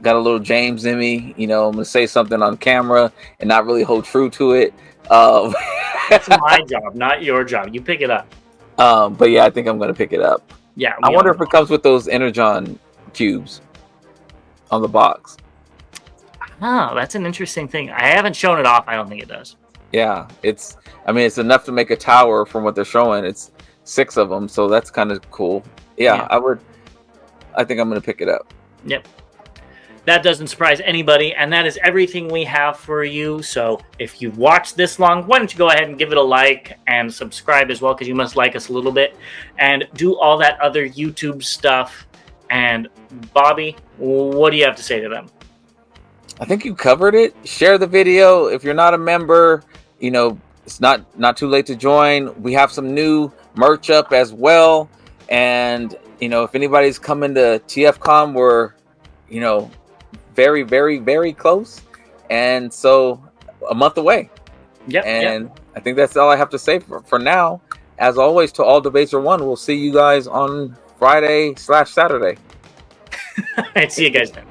Got a little James in me. I'm going to say something on camera and not really hold true to it. That's my job, not your job. You pick it up. But yeah, I think I'm going to pick it up. Yeah. I wonder if it comes with those Energon cubes on the box. Oh, that's an interesting thing. I haven't shown it off. I don't think it does. Yeah, it's enough to make a tower from what they're showing. It's 6 of them, so that's kind of cool. Yeah. I think I'm going to pick it up. Yep. That doesn't surprise anybody, and that is everything we have for you. So if you've watched this long, why don't you go ahead and give it a like and subscribe as well, because you must like us a little bit, and do all that other YouTube stuff. And Bobby, what do you have to say to them? I think you covered it. Share the video. If you're not a member, it's not too late to join. We have some new merch up as well. And, if anybody's coming to TFCon, we're, very, very, very close. And so a month away. Yep. And I think that's all I have to say for now. As always, to all debates are won. We'll see you guys on Friday/Saturday. All right, see you guys then.